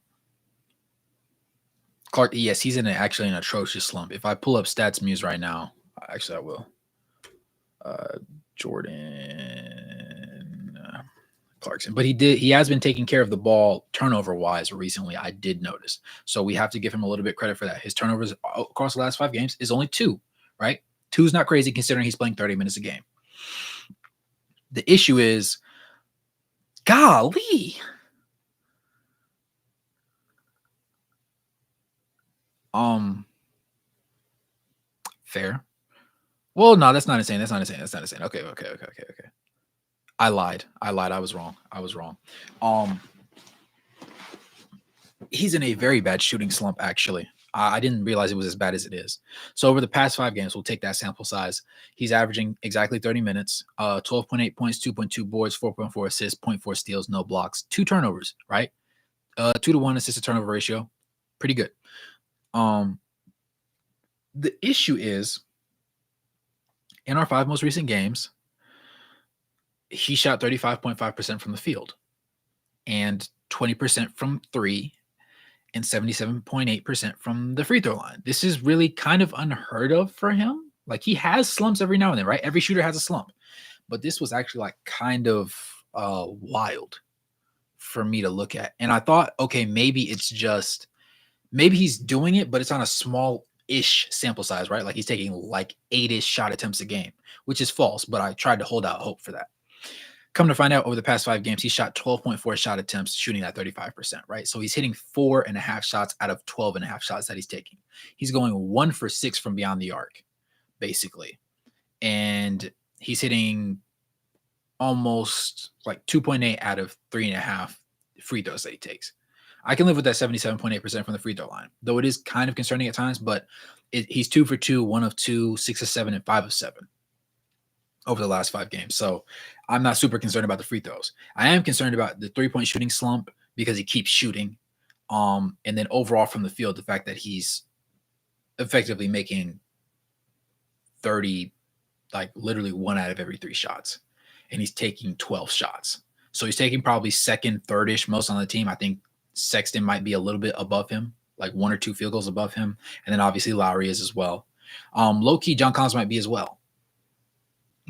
yes, he's actually an atrocious slump. If I pull up Stats Muse right now, actually I will. Jordan Clarkson, but he has been taking care of the ball turnover wise recently. I did notice, so we have to give him a little bit credit for that. His turnovers across the last 5 games is only 2, right? 2's not crazy considering he's playing 30 minutes a game. The issue is, golly, fair. Well, no, that's not insane. That's not insane. Okay. I lied. I was wrong. He's in a very bad shooting slump, actually. I didn't realize it was as bad as it is. So over the past 5 games, we'll take that sample size. He's averaging exactly 30 minutes, 12.8 points, 2.2 boards, 4.4 assists, 0.4 steals, no blocks, 2 turnovers, right? 2-to-1 assist to turnover ratio. Pretty good. The issue is, in our 5 most recent games, he shot 35.5% from the field and 20% from 3 and 77.8% from the free throw line. This is really kind of unheard of for him. Like, he has slumps every now and then, right? Every shooter has a slump. But this was actually like kind of wild for me to look at. And I thought, okay, maybe he's doing it, but it's on a small-ish sample size, right? Like he's taking like 8-ish shot attempts a game, which is false, but I tried to hold out hope for that. Come to find out, over the past 5 games, he shot 12.4 shot attempts, shooting at 35%, right? So he's hitting 4.5 shots out of 12.5 shots that he's taking. He's going 1 for 6 from beyond the arc, basically. And he's hitting almost like 2.8 out of 3.5 free throws that he takes. I can live with that 77.8% from the free throw line, though it is kind of concerning at times, but he's 2 for 2, 1 of 2, 6 of 7, and 5 of 7 over the last 5 games. So I'm not super concerned about the free throws. I am concerned about the 3-point shooting slump because he keeps shooting. And then overall from the field, the fact that he's effectively making 30, like literally 1 out of every 3 shots, and he's taking 12 shots. So he's taking probably second, third-ish most on the team. I think Sexton might be a little bit above him, like 1 or 2 field goals above him. And then obviously Lowry is as well. Low-key, John Collins might be as well.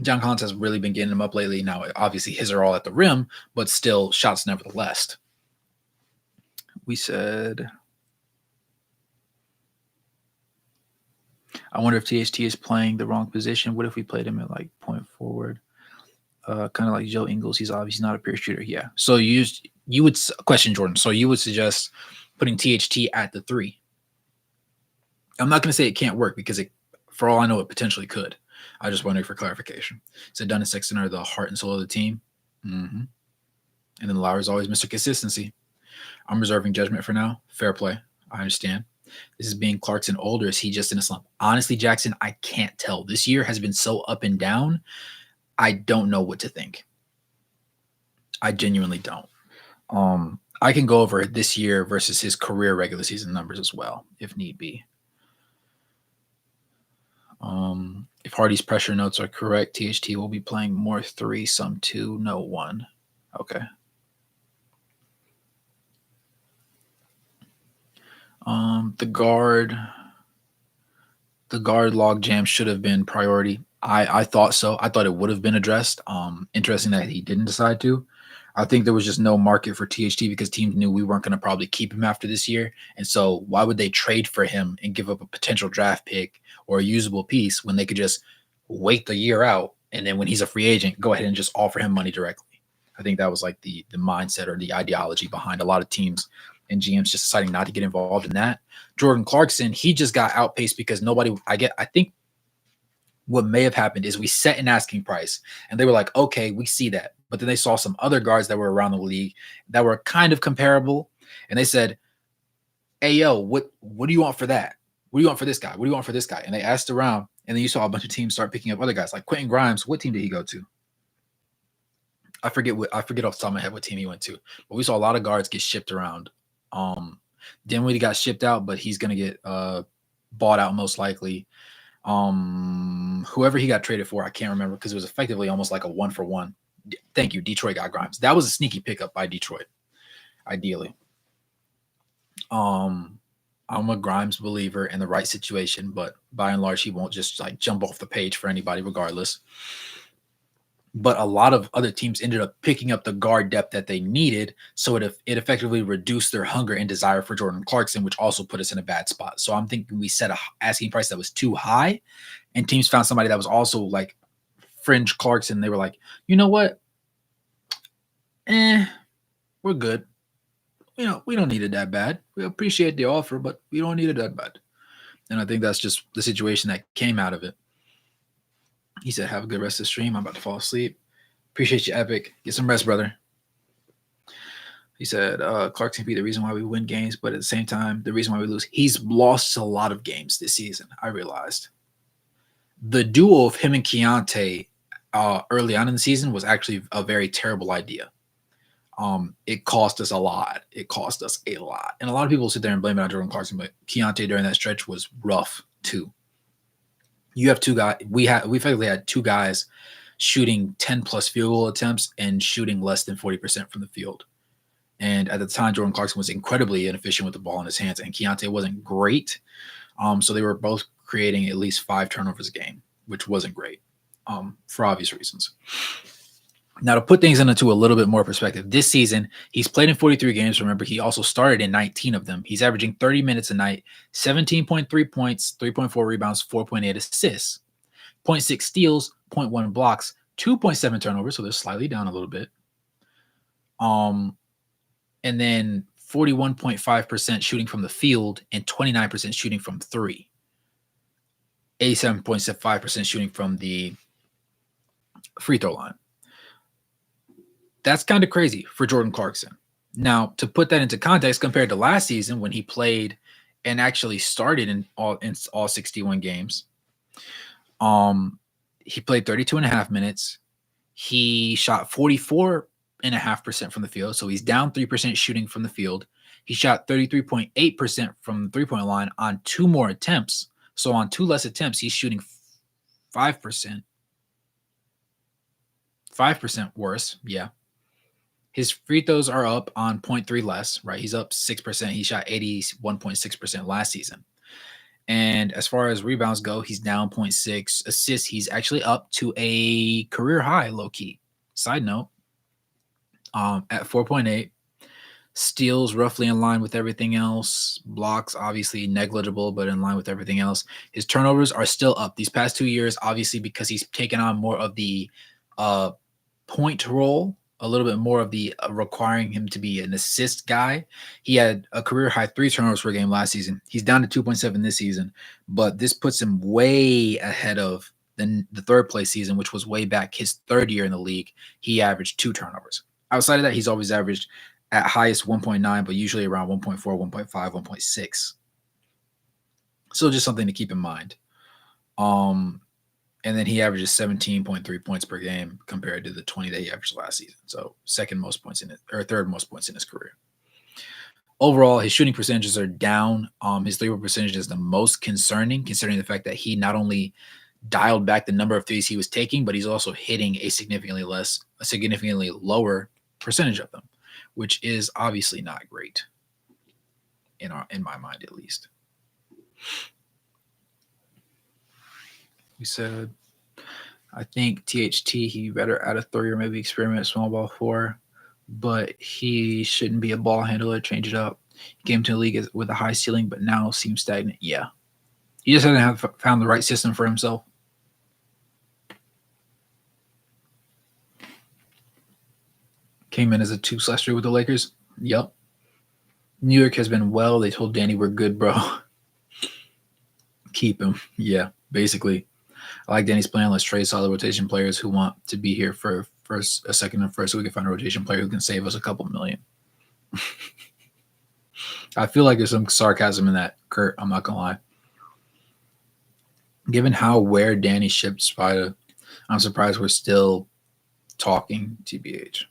John Collins has really been getting him up lately. Now, obviously, his are all at the rim, but still shots nevertheless. We said, I wonder if THT is playing the wrong position. What if we played him at like point forward? Kind of like Joe Ingles. He's obviously not a pure shooter. Yeah. So you would question Jordan. So you would suggest putting THT at the 3. I'm not going to say it can't work because for all I know, it potentially could. I just wondering for clarification. So Dunn and Sexton are the heart and soul of the team. Mm-hmm. And then Lowry's always Mr. Consistency. I'm reserving judgment for now. Fair play. I understand. This is being Clarkson older. Is he just in a slump? Honestly, Jackson, I can't tell. This year has been so up and down. I don't know what to think. I genuinely don't. I can go over this year versus his career regular season numbers as well, if need be. If Hardy's pressure notes are correct, THT will be playing more 3, some 2, no 1. Okay. The guard log jam should have been priority. I thought so. I thought it would have been addressed. Interesting that he didn't decide to. I think there was just no market for THT because teams knew we weren't going to probably keep him after this year. And so why would they trade for him and give up a potential draft pick or a usable piece when they could just wait the year out and then when he's a free agent, go ahead and just offer him money directly? I think that was like the mindset or the ideology behind a lot of teams and GMs just deciding not to get involved in that. Jordan Clarkson, he just got outpaced because I think what may have happened is we set an asking price and they were like, okay, we see that. But then they saw some other guards that were around the league that were kind of comparable. And they said, hey, yo, what do you want for that? What do you want for this guy? What do you want for this guy? And they asked around, and then you saw a bunch of teams start picking up other guys like Quentin Grimes. What team did he go to? I forget off the top of my head what team he went to. But we saw a lot of guards get shipped around. Dinwiddie got shipped out, but he's going to get bought out most likely. Whoever he got traded for, I can't remember because it was effectively almost like a 1-for-1. Thank you. Detroit got Grimes. That was a sneaky pickup by Detroit, ideally. I'm a Grimes believer in the right situation, but by and large, he won't just like jump off the page for anybody regardless. But a lot of other teams ended up picking up the guard depth that they needed, so it effectively reduced their hunger and desire for Jordan Clarkson, which also put us in a bad spot. So I'm thinking we set a asking price that was too high, and teams found somebody that was also like fringe Clarkson. They were like, you know what? We're good. We don't need it that bad. We appreciate the offer, but we don't need it that bad. And I think that's just the situation that came out of it. He said, have a good rest of the stream. I'm about to fall asleep. Appreciate you, Epic. Get some rest, brother. He said, Clarkson be the reason why we win games, but at the same time, the reason why we lose. He's lost a lot of games this season, I realized. The duo of him and Keontae early on in the season was actually a very terrible idea. It cost us a lot. And a lot of people sit there and blame it on Jordan Clarkson, but Keontae during that stretch was rough too. You have two guys. We effectively had two guys shooting 10+ field goal attempts and shooting less than 40% from the field. And at the time, Jordan Clarkson was incredibly inefficient with the ball in his hands, and Keontae wasn't great. So they were both creating at least 5 turnovers a game, which wasn't great for obvious reasons. Now, to put things into a little bit more perspective, this season, he's played in 43 games. Remember, he also started in 19 of them. He's averaging 30 minutes a night, 17.3 points, 3.4 rebounds, 4.8 assists, 0.6 steals, 0.1 blocks, 2.7 turnovers, so they're slightly down a little bit. And then 41.5% shooting from the field and 29% shooting from 3. 87.5% shooting from the free throw line. That's kind of crazy for Jordan Clarkson. Now, to put that into context, compared to last season when he played and actually started in all 61 games, he played 32.5 minutes. He shot 44.5% from the field, so he's down 3% shooting from the field. He shot 33.8% from the three-point line on 2 more attempts. So on 2 less attempts, he's shooting 5%. 5% worse, yeah. His free throws are up on 0.3 less, right? He's up 6%. He shot 81.6% last season. And as far as rebounds go, he's down 0.6. Assists, he's actually up to a career high, low key. Side note, at 4.8. Steals roughly in line with everything else. Blocks obviously negligible, but in line with everything else. His turnovers are still up these past 2 years, obviously because he's taken on more of the point role, a little bit more of the requiring him to be an assist guy. He had a career high 3 turnovers per game last season. He's down to 2.7 this season, but this puts him way ahead of the third place season, which was way back his third year in the league. He averaged 2 turnovers. Outside of that, he's always averaged at highest 1.9, but usually around 1.4, 1.5, 1.6. So just something to keep in mind. And then he averages 17.3 points per game compared to the 20 that he averaged last season. So third most points in his career. Overall, his shooting percentages are down. His 3-point percentage is the most concerning, considering the fact that he not only dialed back the number of threes he was taking, but he's also hitting a significantly lower percentage of them, which is obviously not great in my mind, at least. We said, I think THT, he better add a 3 or maybe experiment small ball 4, but he shouldn't be a ball handler. Change it up. He came to the league with a high ceiling, but now seems stagnant. Yeah. He just hasn't found the right system for himself. Came in as a 2/3 with the Lakers. Yep. New York has been well. They told Danny, we're good, bro. Keep him. Yeah, basically. I like Danny's plan. Let's trade solid rotation players who want to be here for a second and first, so we can find a rotation player who can save us a couple million. I feel like there's some sarcasm in that, Kurt. I'm not going to lie. Given how where Danny shipped Spider, I'm surprised we're still talking, TBH.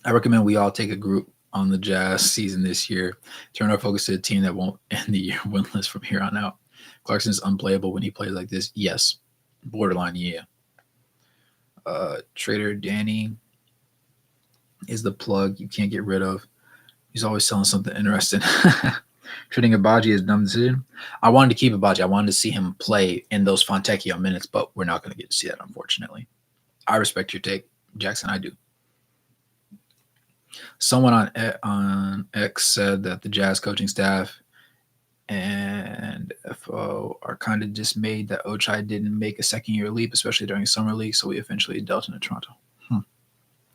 I recommend we all take a group on the Jazz season this year. Turn our focus to a team that won't end the year winless from here on out. Clarkson is unplayable when he plays like this. Yes. Borderline, yeah. Trader Danny is the plug you can't get rid of. He's always selling something interesting. Trading Abaji is a dumb decision. I wanted to keep Abaji. I wanted to see him play in those Fontecchio minutes, but we're not going to get to see that, unfortunately. I respect your take, Jackson. I do. Someone on X said that the Jazz coaching staff and FO are kind of dismayed that Ochai didn't make a second-year leap, especially during summer league, so we eventually dealt into Toronto.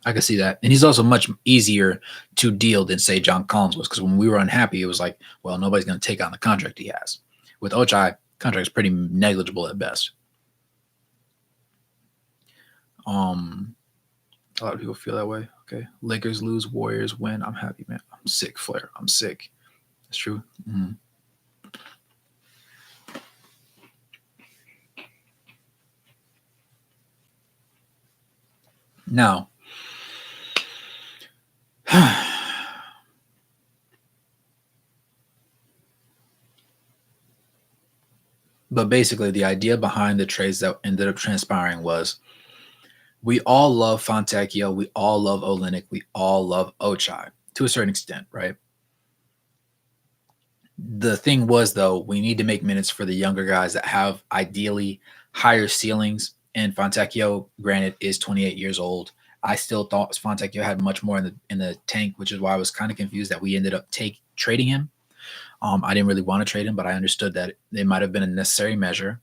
I can see that. And he's also much easier to deal than, say, John Collins was, because when we were unhappy, it was like, well, nobody's going to take on the contract he has. With Ochai, contract is pretty negligible at best. A lot of people feel that way. Okay. Lakers lose, Warriors win. I'm happy, man. I'm sick, Flair. I'm sick. That's true. Mm-hmm. Now, but basically the idea behind the trades that ended up transpiring was we all love Fontecchio, we all love Olynyk, we all love Ochai to a certain extent, right? The thing was, though, we need to make minutes for the younger guys that have ideally higher ceilings. And Fontecchio, granted, is 28 years old. I still thought Fontecchio had much more in the tank, which is why I was kind of confused that we ended up trading him. I didn't really want to trade him, but I understood that it might have been a necessary measure.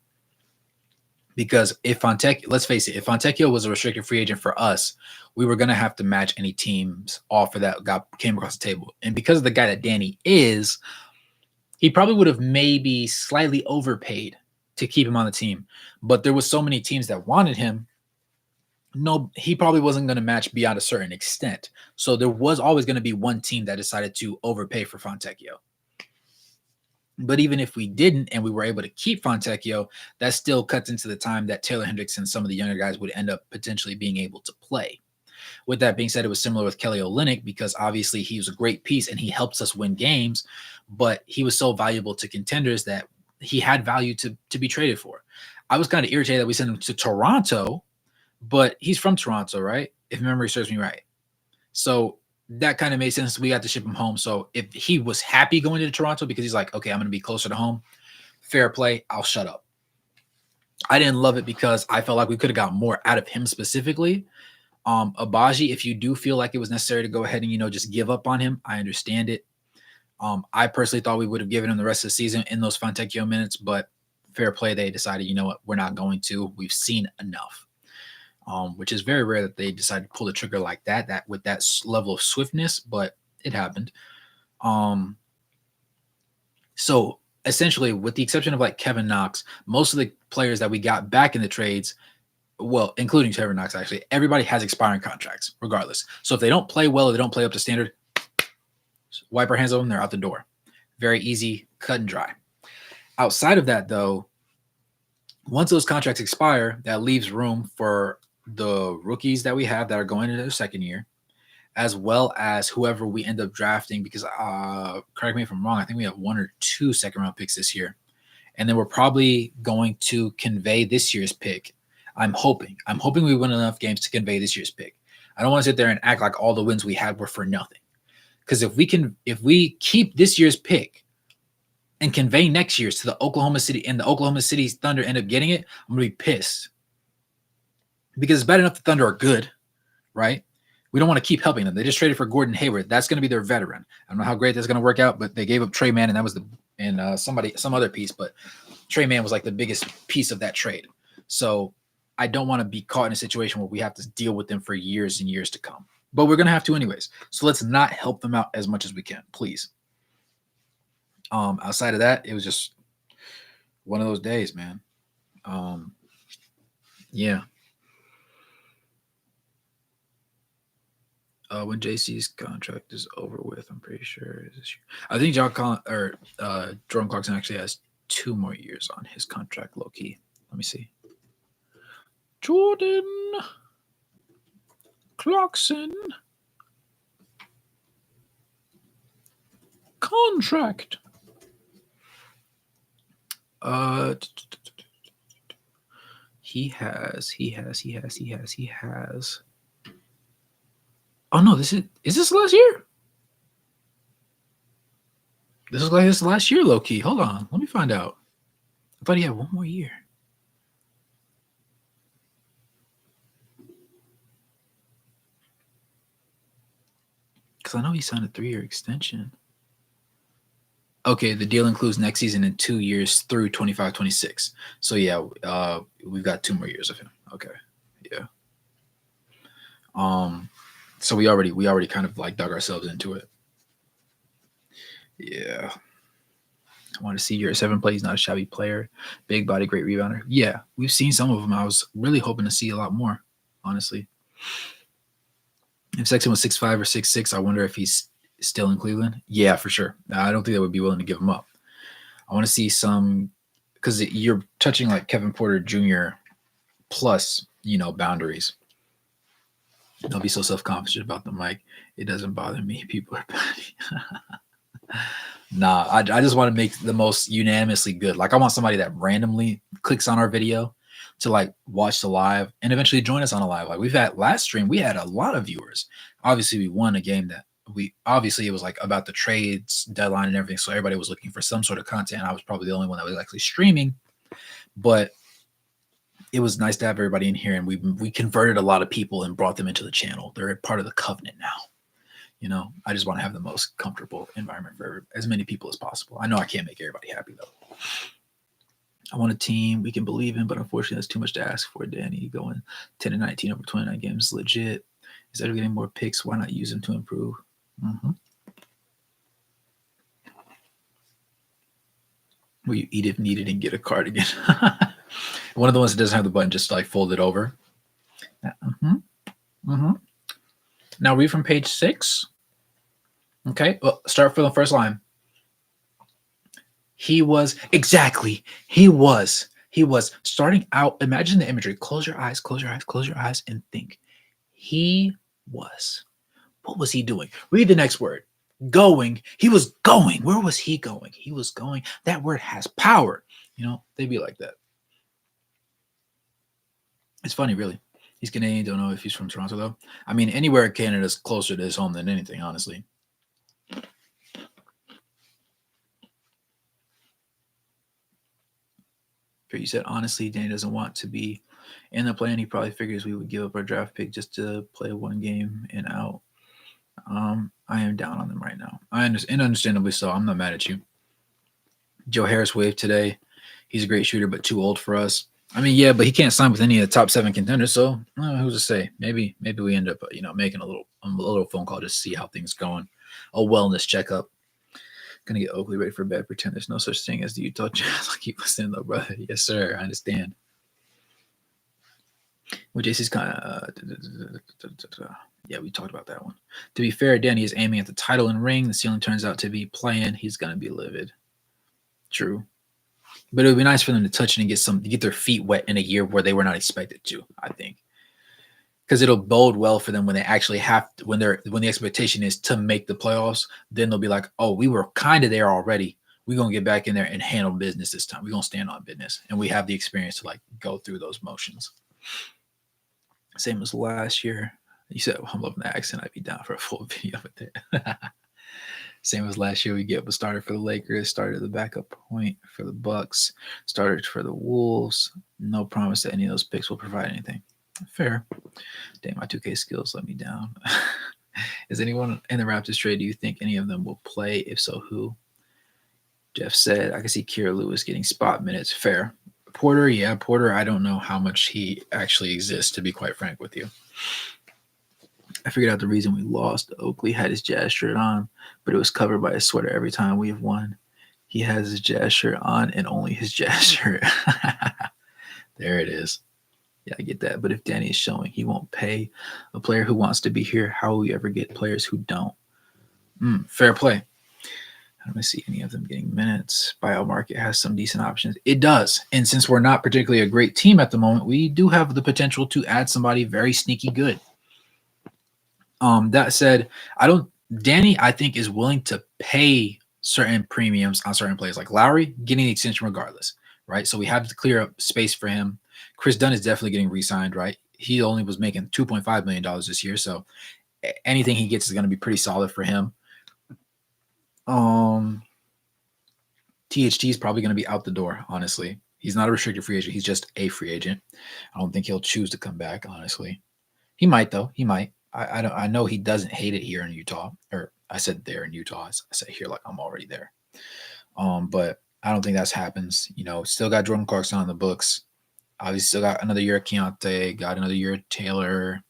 Because let's face it, if Fontecchio was a restricted free agent for us, we were going to have to match any team's offer that came across the table. And because of the guy that Danny is, he probably would have maybe slightly overpaid to keep him on the team. But there was so many teams that wanted him. No, he probably wasn't going to match beyond a certain extent. So there was always going to be one team that decided to overpay for Fontecchio. But even if we didn't and we were able to keep Fontecchio, that still cuts into the time that Taylor Hendricks and some of the younger guys would end up potentially being able to play. With that being said, it was similar with Kelly Olynyk because obviously he was a great piece and he helps us win games, but he was so valuable to contenders that he had value to be traded for. I was kind of irritated that we sent him to Toronto, but he's from Toronto, right? If memory serves me right. So that kind of made sense. We had to ship him home. So if he was happy going to Toronto because he's like, okay, I'm going to be closer to home, fair play, I'll shut up. I didn't love it because I felt like we could have got more out of him specifically. Abaji, if you do feel like it was necessary to go ahead and, just give up on him, I understand it. I personally thought we would have given him the rest of the season in those Fontecchio minutes, but fair play, they decided, you know what, we're not going to. We've seen enough, which is very rare that they decide to pull the trigger like that with that level of swiftness, but it happened. So essentially, with the exception of like Kevin Knox, most of the players that we got back in the trades, well, including Kevin Knox, actually, everybody has expiring contracts regardless. So if they don't play well or they don't play up to standard, wipe our hands on them, they're out the door. Very easy, cut and dry. Outside of that, though, once those contracts expire, that leaves room for the rookies that we have that are going into their second year, as well as whoever we end up drafting, because correct me if I'm wrong, I think we have 1 or 2 second-round picks this year. And then we're probably going to convey this year's pick. I'm hoping we win enough games to convey this year's pick. I don't want to sit there and act like all the wins we had were for nothing. Because if we keep this year's pick and convey next year's to the Oklahoma City and the Oklahoma City Thunder end up getting it, I'm going to be pissed. Because it's bad enough the Thunder are good, right? We don't want to keep helping them. They just traded for Gordon Hayward. That's going to be their veteran. I don't know how great that's going to work out, but they gave up Trey Mann, and that was some other piece, but Trey Mann was like the biggest piece of that trade. So I don't want to be caught in a situation where we have to deal with them for years and years to come. But we're going to have to anyways. So let's not help them out as much as we can, please. Outside of that, it was just one of those days, man. Yeah. When JC's contract is over with, I'm pretty sure. I think Jordan Clarkson actually has 2 more years on his contract, low key. Let me see. Jordan Clarkson contract. He has. Oh no, is this last year? This is like this last year, low key. Hold on, let me find out. I thought he had 1 more year. Because I know he signed a 3-year extension. Okay, the deal includes next season and 2 years through 25-26. So yeah, we've got 2 more years of him. Okay, yeah. So we already kind of like dug ourselves into it. Yeah. I want to see year 7 play. He's not a shabby player. Big body, great rebounder. Yeah, we've seen some of them. I was really hoping to see a lot more, honestly. If Sexton was 6'5" or 6'6", I wonder if he's still in Cleveland. Yeah, for sure. I don't think they would be willing to give him up. I want to see some, because you're touching like Kevin Porter Jr. plus, boundaries. Don't be so self-confident about them. Like, it doesn't bother me. People are bad. Nah, I just want to make the most unanimously good. Like, I want somebody that randomly clicks on our video to like watch the live and eventually join us on a live. Like we've had last stream, we had a lot of viewers. Obviously, we won a game that it was like about the trades deadline and everything. So everybody was looking for some sort of content. I was probably the only one that was actually streaming, but it was nice to have everybody in here, and we converted a lot of people and brought them into the channel. They're a part of the covenant now. I just want to have the most comfortable environment for as many people as possible. I know I can't make everybody happy though. I want a team we can believe in, but unfortunately that's too much to ask for. Danny going 10-19 over 29 games is legit. Instead of getting more picks, why not use them to improve? Mm-hmm. Will you eat if needed and get a card again? One of the ones that doesn't have the button, just like fold it over. Mm-hmm. Mm-hmm. Now read from page 6. Okay, well, start from the first line. He was starting out. Imagine the imagery. Close your eyes, and think. He was. What was he doing? Read the next word. Going. He was going. Where was he going? He was going. That word has power. They'd be like that. It's funny, really. He's Canadian. Don't know if he's from Toronto though. I mean, anywhere in Canada is closer to his home than anything, honestly. You said honestly, Danny doesn't want to be in the plan. He probably figures we would give up our draft pick just to play one game and out. I am down on them right now. I understand, and understandably so. I'm not mad at you. Joe Harris waived today. He's a great shooter, but too old for us. I mean, yeah, but he can't sign with any of the top 7 contenders. So who's to say? Maybe we end up, making a little phone call to see how things going. A wellness checkup. Gonna get Oakley ready for bed. Pretend there's no such thing as the Utah Jazz. I'll keep listening though, brother. Yes, sir. I understand. Well, JC's kind of. Yeah, we talked about that one. To be fair, Danny is aiming at the title and ring. The ceiling turns out to be playing. He's gonna be livid. True. But it would be nice for them to touch it and get their feet wet in a year where they were not expected to, I think. Because it'll bode well for them when they actually when the expectation is to make the playoffs, then they'll be like, oh, we were kind of there already. We're going to get back in there and handle business this time. We're going to stand on business. And we have the experience to go through those motions. Same as last year. You said, I'm loving the accent. I'd be down for a full video with it. Same as last year, we get a starter for the Lakers, started the backup point for the Bucks, started for the Wolves. No promise that any of those picks will provide anything. Fair. Damn, my 2K skills let me down. Is anyone in the Raptors trade? Do you think any of them will play? If so, who? Jeff said, I can see Kira Lewis getting spot minutes. Fair. Porter, yeah, Porter, I don't know how much he actually exists, to be quite frank with you. I figured out the reason we lost. Oakley had his Jazz shirt on, but it was covered by his sweater every time we have won. He has his Jazz shirt on and only his Jazz shirt. There it is. Yeah, I get that. But if Danny is showing he won't pay a player who wants to be here, how will we ever get players who don't? Fair play. I don't see any of them getting minutes. Buyout market has some decent options. It does. And since we're not particularly a great team at the moment, we do have the potential to add somebody very sneaky good. That said, Danny, I think, is willing to pay certain premiums on certain players. Like Lowry, getting the extension regardless, right? So we have to clear up space for him. Chris Dunn is definitely getting re-signed, right? He only was making $2.5 million this year, so anything he gets is going to be pretty solid for him. THT is probably going to be out the door, honestly. He's not a restricted free agent. He's just a free agent. I don't think he'll choose to come back, honestly. He might, though. He might. I know he doesn't hate it here in Utah. Or I said there in Utah. I said here like I'm already there. But I don't think that happens. Still got Jordan Clarkson on the books. Obviously, still got another year of Keontae, got another year of Taylor,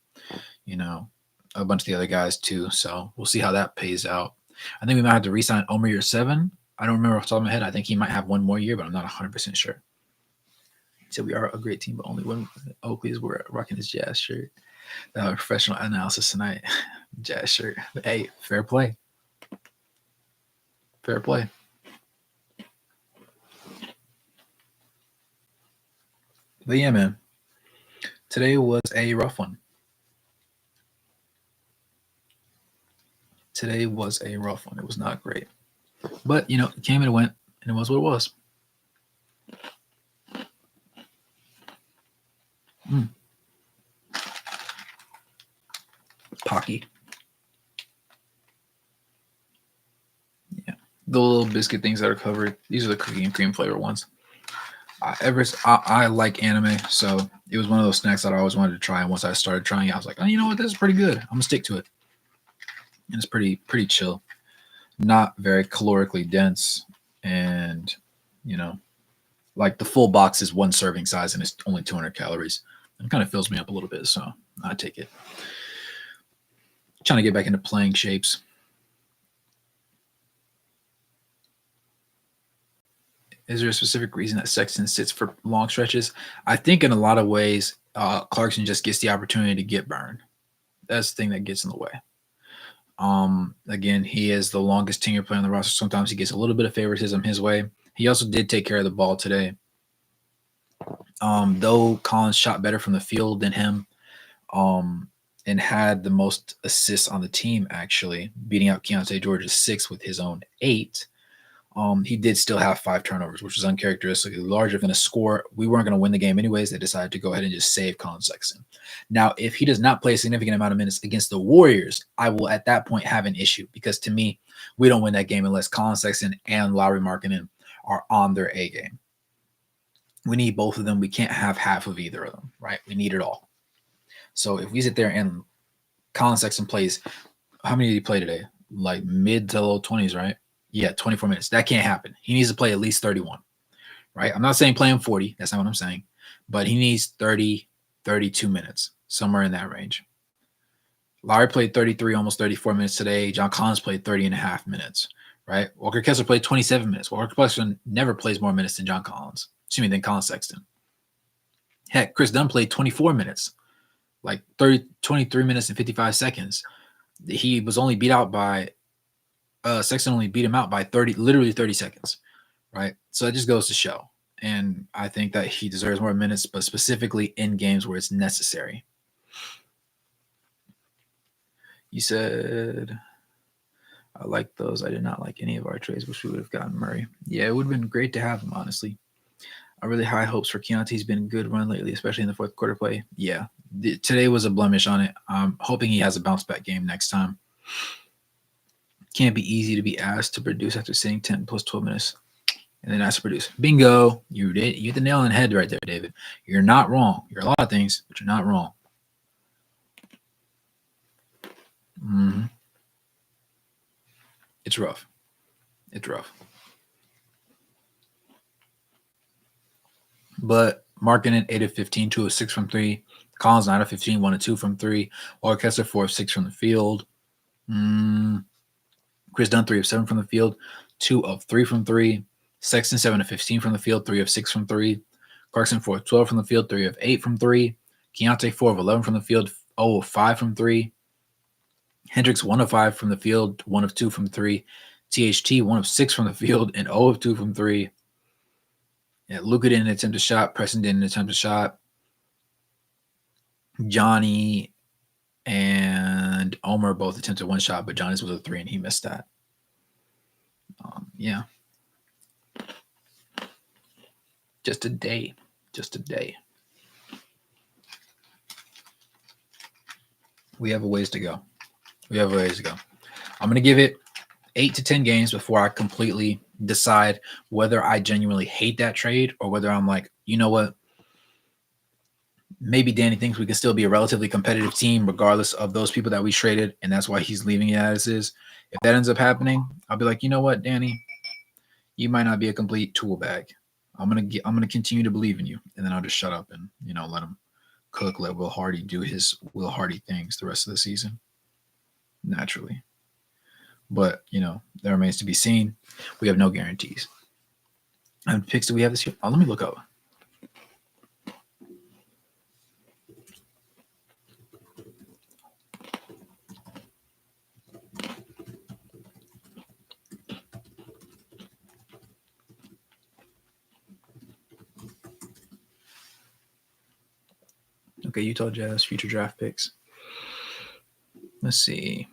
a bunch of the other guys too. So we'll see how that pays out. I think we might have to re-sign Omer year 7. I don't remember off the top of my head. I think he might have one more year, but I'm not 100% sure. So we are a great team, but only when Oakley is rocking his Jazz shirt. Professional analysis tonight. Jazz shirt. But hey, fair play. Fair play. But yeah, man. Today was a rough one. Today was a rough one. It was not great. But, it came and it went, and it was what it was. Pocky. Yeah. The little biscuit things that are covered. These are the cookie and cream flavor ones. I like anime, so it was one of those snacks that I always wanted to try. And once I started trying it, I was like, oh, you know what? This is pretty good. I'm going to stick to it. And it's pretty chill. Not very calorically dense. And, like the full box is one serving size and it's only 200 calories. It kind of fills me up a little bit, so I take it. Trying to get back into playing shapes. Is there a specific reason that Sexton sits for long stretches? I think in a lot of ways, Clarkson just gets the opportunity to get burned. That's the thing that gets in the way. Again, he is the longest tenure player on the roster. Sometimes he gets a little bit of favoritism his way. He also did take care of the ball today. Though Collins shot better from the field than him, and had the most assists on the team, actually, beating out Keontae George's 6 with his own 8. He did still have 5 turnovers, which was uncharacteristically large. If going to score, we weren't going to win the game anyways. They decided to go ahead and just save Colin Sexton. Now, if he does not play a significant amount of minutes against the Warriors, I will at that point have an issue, because to me, we don't win that game unless Colin Sexton and Lauri Markkanen are on their A game. We need both of them. We can't have half of either of them, right? We need it all. So if we sit there and Colin Sexton plays, how many did he play today? Like mid to low 20s, right? Yeah, 24 minutes. That can't happen. He needs to play at least 31, right? I'm not saying play him 40. That's not what I'm saying. But he needs 30, 32 minutes, somewhere in that range. Lauri played 33, almost 34 minutes today. John Collins played 30 and a half minutes, right? Walker Kessler played 27 minutes. Walker Kessler never plays more minutes than John Collins. Excuse me, than Colin Sexton. Heck, Chris Dunn played 24 minutes, like 23 minutes and 55 seconds. He was only beat out by Sexton only beat him out by literally 30 seconds, right? So it just goes to show. And I think that he deserves more minutes, but specifically in games where it's necessary. You said, I like those. I did not like any of our trades. Wish we would have gotten Murray. Yeah, it would have been great to have him, honestly. I really high hopes for Keontae. He's been a good run lately, especially in the fourth quarter play. Yeah, today was a blemish on it. I'm hoping he has a bounce back game next time. Can't be easy to be asked to produce after sitting 10 plus 12 minutes and then asked to produce. Bingo. You hit the nail on the head right there, David. You're not wrong. You're a lot of things, but you're not wrong. Mm-hmm. It's rough. It's rough. But Markkanen 8 of 15, 2 of 6 from 3. Collins 9 of 15, 1 of 2 from 3. Walker Kessler 4 of 6 from the field. Chris Dunn 3 of 7 from the field, 2 of 3 from 3. Sexton 7 of 15 from the field, 3 of 6 from 3. Clarkson 4 of 12 from the field, 3 of 8 from 3. Keontae 4 of 11 from the field, 0 of 5 from 3. Hendricks 1 of 5 from the field, 1 of 2 from 3. THT 1 of 6 from the field and 0 of 2 from 3. Yeah, Luka didn't attempt a shot. Preston didn't attempt a shot. Johnny and Omer both attempted 1 shot, but Johnny's was a 3 and he missed that. Yeah. Just a day. We have a ways to go. I'm going to give it 8 to 10 games before I completely decide whether I genuinely hate that trade or whether I'm like, you know what? Maybe Danny thinks we can still be a relatively competitive team regardless of those people that we traded, and that's why he's leaving it as is. If that ends up happening, I'll be like, you know what, Danny? You might not be a complete tool bag. I'm gonna continue to believe in you, and then I'll just shut up and let him cook. Let Will Hardy do his Will Hardy things the rest of the season, naturally. But that remains to be seen. We have no guarantees. How many picks do we have this year? Let me look up. Okay, Utah Jazz future draft picks. Let's see.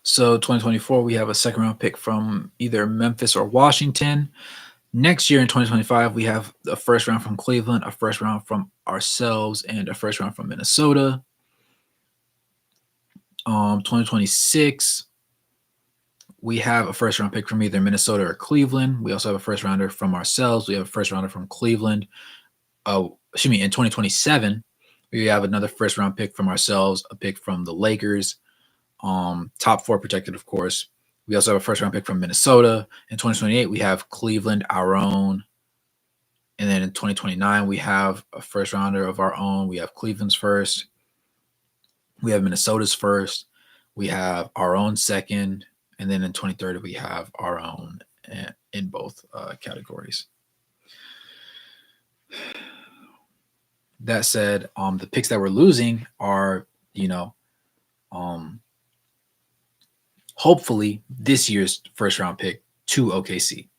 So 2024, we have a second round pick from either Memphis or Washington. Next year in 2025, we have a first round from Cleveland, a first round from ourselves, and a first round from Minnesota. 2026, we have a first round pick from either Minnesota or Cleveland. We also have a first rounder from ourselves. We have a first rounder from Cleveland. In 2027, we have another first round pick from ourselves, a pick from the Lakers. Top 4 protected, of course. We also have a first round pick from Minnesota. In 2028, we have Cleveland, our own. And then in 2029, we have a first rounder of our own. We have Cleveland's first. We have Minnesota's first. We have our own second. And then in 2030, we have our own in both categories. That said, the picks that we're losing are, hopefully this year's first round pick to OKC.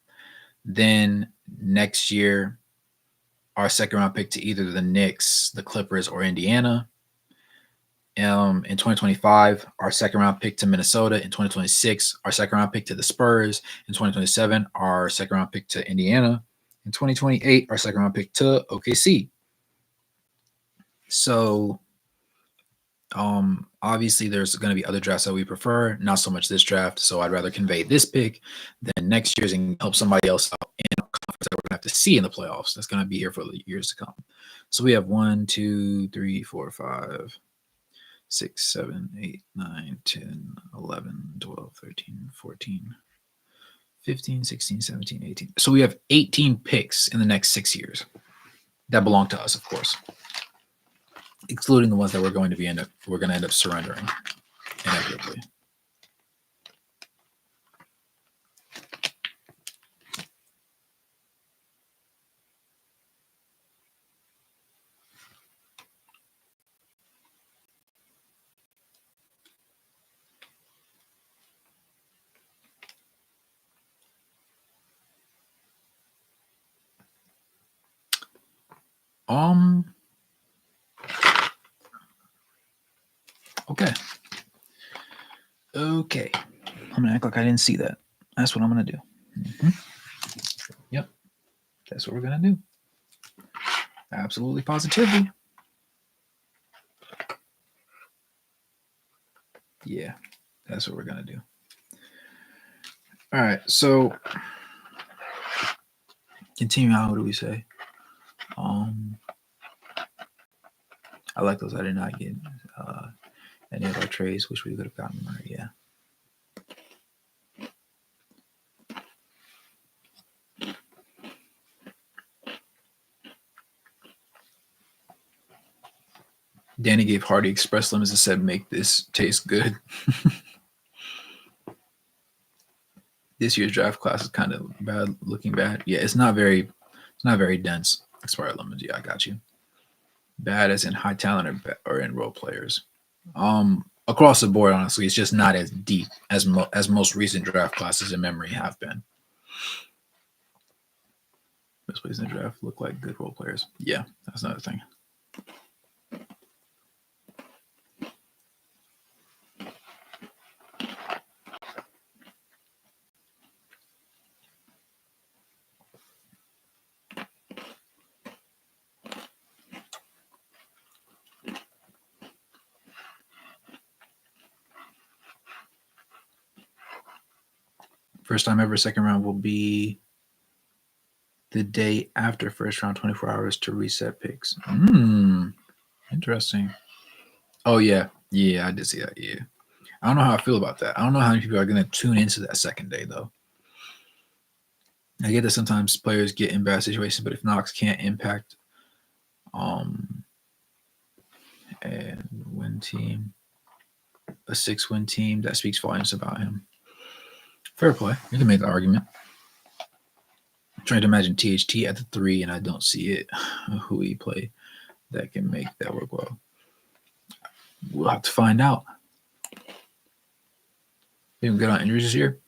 Then next year, our second round pick to either the Knicks, the Clippers, or Indiana. In 2025, our second round pick to Minnesota. In 2026, our second round pick to the Spurs. In 2027, our second round pick to Indiana. In 2028, our second round pick to OKC. So, obviously, there's going to be other drafts that we prefer, not so much this draft. So, I'd rather convey this pick than next year's and help somebody else out in a conference that we're going to have to see in the playoffs. That's going to be here for the years to come. So, we have 1, 2, 3, 4, 5, 6, 7, 8, 9, 10, 11, 12, 13, 14, 15, 16, 17, 18. So we have 18 picks in the next 6 years that belong to us, of course, excluding the ones that we're going to end up surrendering inevitably. Okay. I'm gonna act like I didn't see that. That's what I'm gonna do. Yep. That's what we're gonna do. Absolutely positively. Yeah, that's what we're gonna do. All right, so continue. How do we say? I like those. I did not get any of our trades. Wish we could have gotten more. Yeah. Danny gave Hardy express lemons and said, "Make this taste good." This year's draft class is kind of bad, looking bad. Yeah, it's not very dense. Expired lemons. Yeah, I got you. Bad as in high talent or in role players. Across the board, honestly, it's just not as deep as most recent draft classes in memory have been. Best players in the draft look like good role players. Yeah, that's another thing. First time ever, second round will be the day after first round, 24 hours to reset picks. Interesting. Oh, yeah. Yeah, I did see that. Yeah. I don't know how I feel about that. I don't know how many people are going to tune into that second day, though. I get that sometimes players get in bad situations, but if Knox can't impact and win team, a 6-win team, that speaks volumes about him. Fair play. You can make the argument. I'm trying to imagine THT at the 3, and I don't see it. Who he play that can make that work well. We'll have to find out. Been good on injuries this year?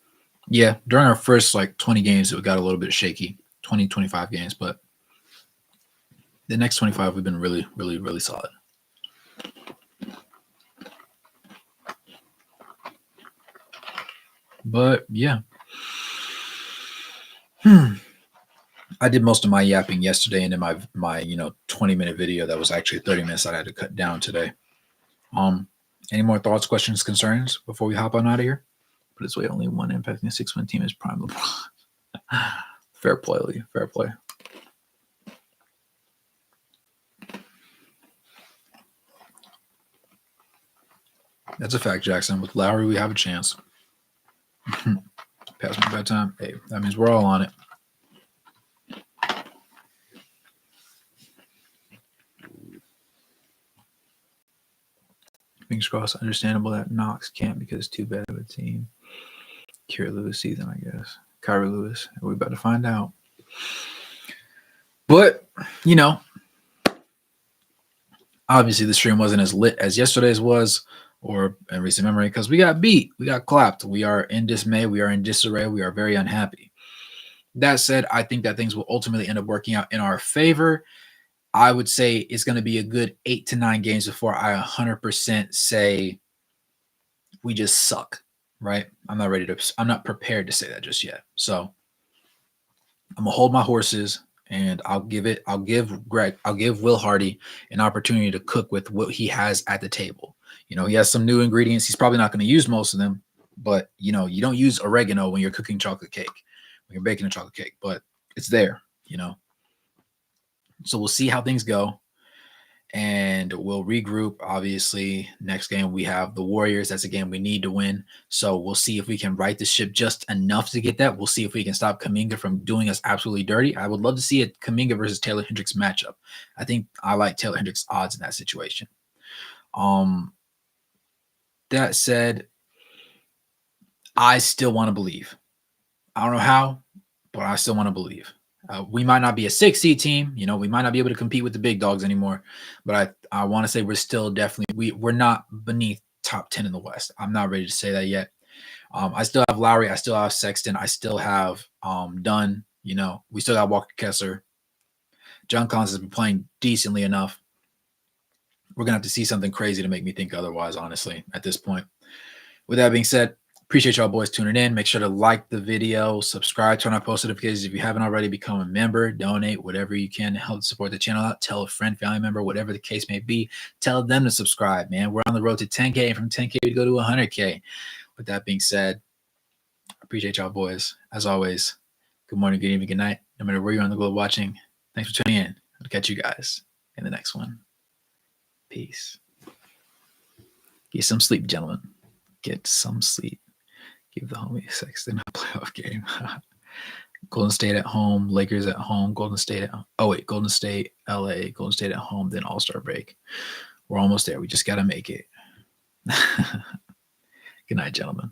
Yeah, during our first 20 games, it got a little bit shaky. 20, 25 games, but the next 25, we've been really, really, really solid. But yeah. I did most of my yapping yesterday, and in my 20-minute video that was actually 30 minutes that I had to cut down today. Any more thoughts, questions, concerns before we hop on out of here? But it's way only one impacting a 6-win team is prime. Fair play, Lee. Fair play. That's a fact, Jackson. With Lowry, we have a chance. Past my bedtime. Hey, that means we're all on it. Fingers crossed. Understandable that Knox can't because it's too bad of a team. Kyrie Lewis season, I guess. Kyrie Lewis. We're about to find out. But, obviously the stream wasn't as lit as yesterday's was or in recent memory because we got beat. We got clapped. We are in dismay. We are in disarray. We are very unhappy. That said, I think that things will ultimately end up working out in our favor. I would say it's going to be a good 8 to 9 games before I 100% say we just suck, right? I'm not prepared to say that just yet. So I'm gonna hold my horses and I'll give Will Hardy an opportunity to cook with what he has at the table. He has some new ingredients. He's probably not going to use most of them, but you don't use oregano when you're cooking chocolate cake, when you're baking a chocolate cake, but it's there. So we'll see how things go and we'll regroup. Obviously, next game we have the Warriors. That's a game we need to win. So we'll see if we can right the ship just enough to get that. We'll see if we can stop Kuminga from doing us absolutely dirty. I would love to see a Kuminga versus Taylor Hendricks matchup. I think I like Taylor Hendricks odds in that situation. That said, I still want to believe. I don't know how, but I still want to believe. We might not be a 6 seed team. We might not be able to compete with the big dogs anymore. But I want to say we're still definitely we're not beneath top 10 in the West. I'm not ready to say that yet. I still have Lowry. I still have Sexton. I still have Dunn. We still got Walker Kessler. John Collins has been playing decently enough. We're gonna have to see something crazy to make me think otherwise, honestly, at this point. With that being said, appreciate y'all boys tuning in. Make sure to like the video, subscribe, turn on post notifications. If you haven't already, become a member, donate, whatever you can to help support the channel out. Tell a friend, family member, whatever the case may be. Tell them to subscribe, man. We're on the road to 10K, and from 10K we go to 100K. With that being said, appreciate y'all boys. As always, good morning, good evening, good night. No matter where you're on the globe watching, thanks for tuning in. I'll catch you guys in the next one. Peace. Get some sleep, gentlemen. Get some sleep. Give the homie Sexton a playoff game. Golden State at home, Lakers at home, Golden State, LA, Golden State at home, then All-Star break. We're almost there. We just got to make it. Good night, gentlemen.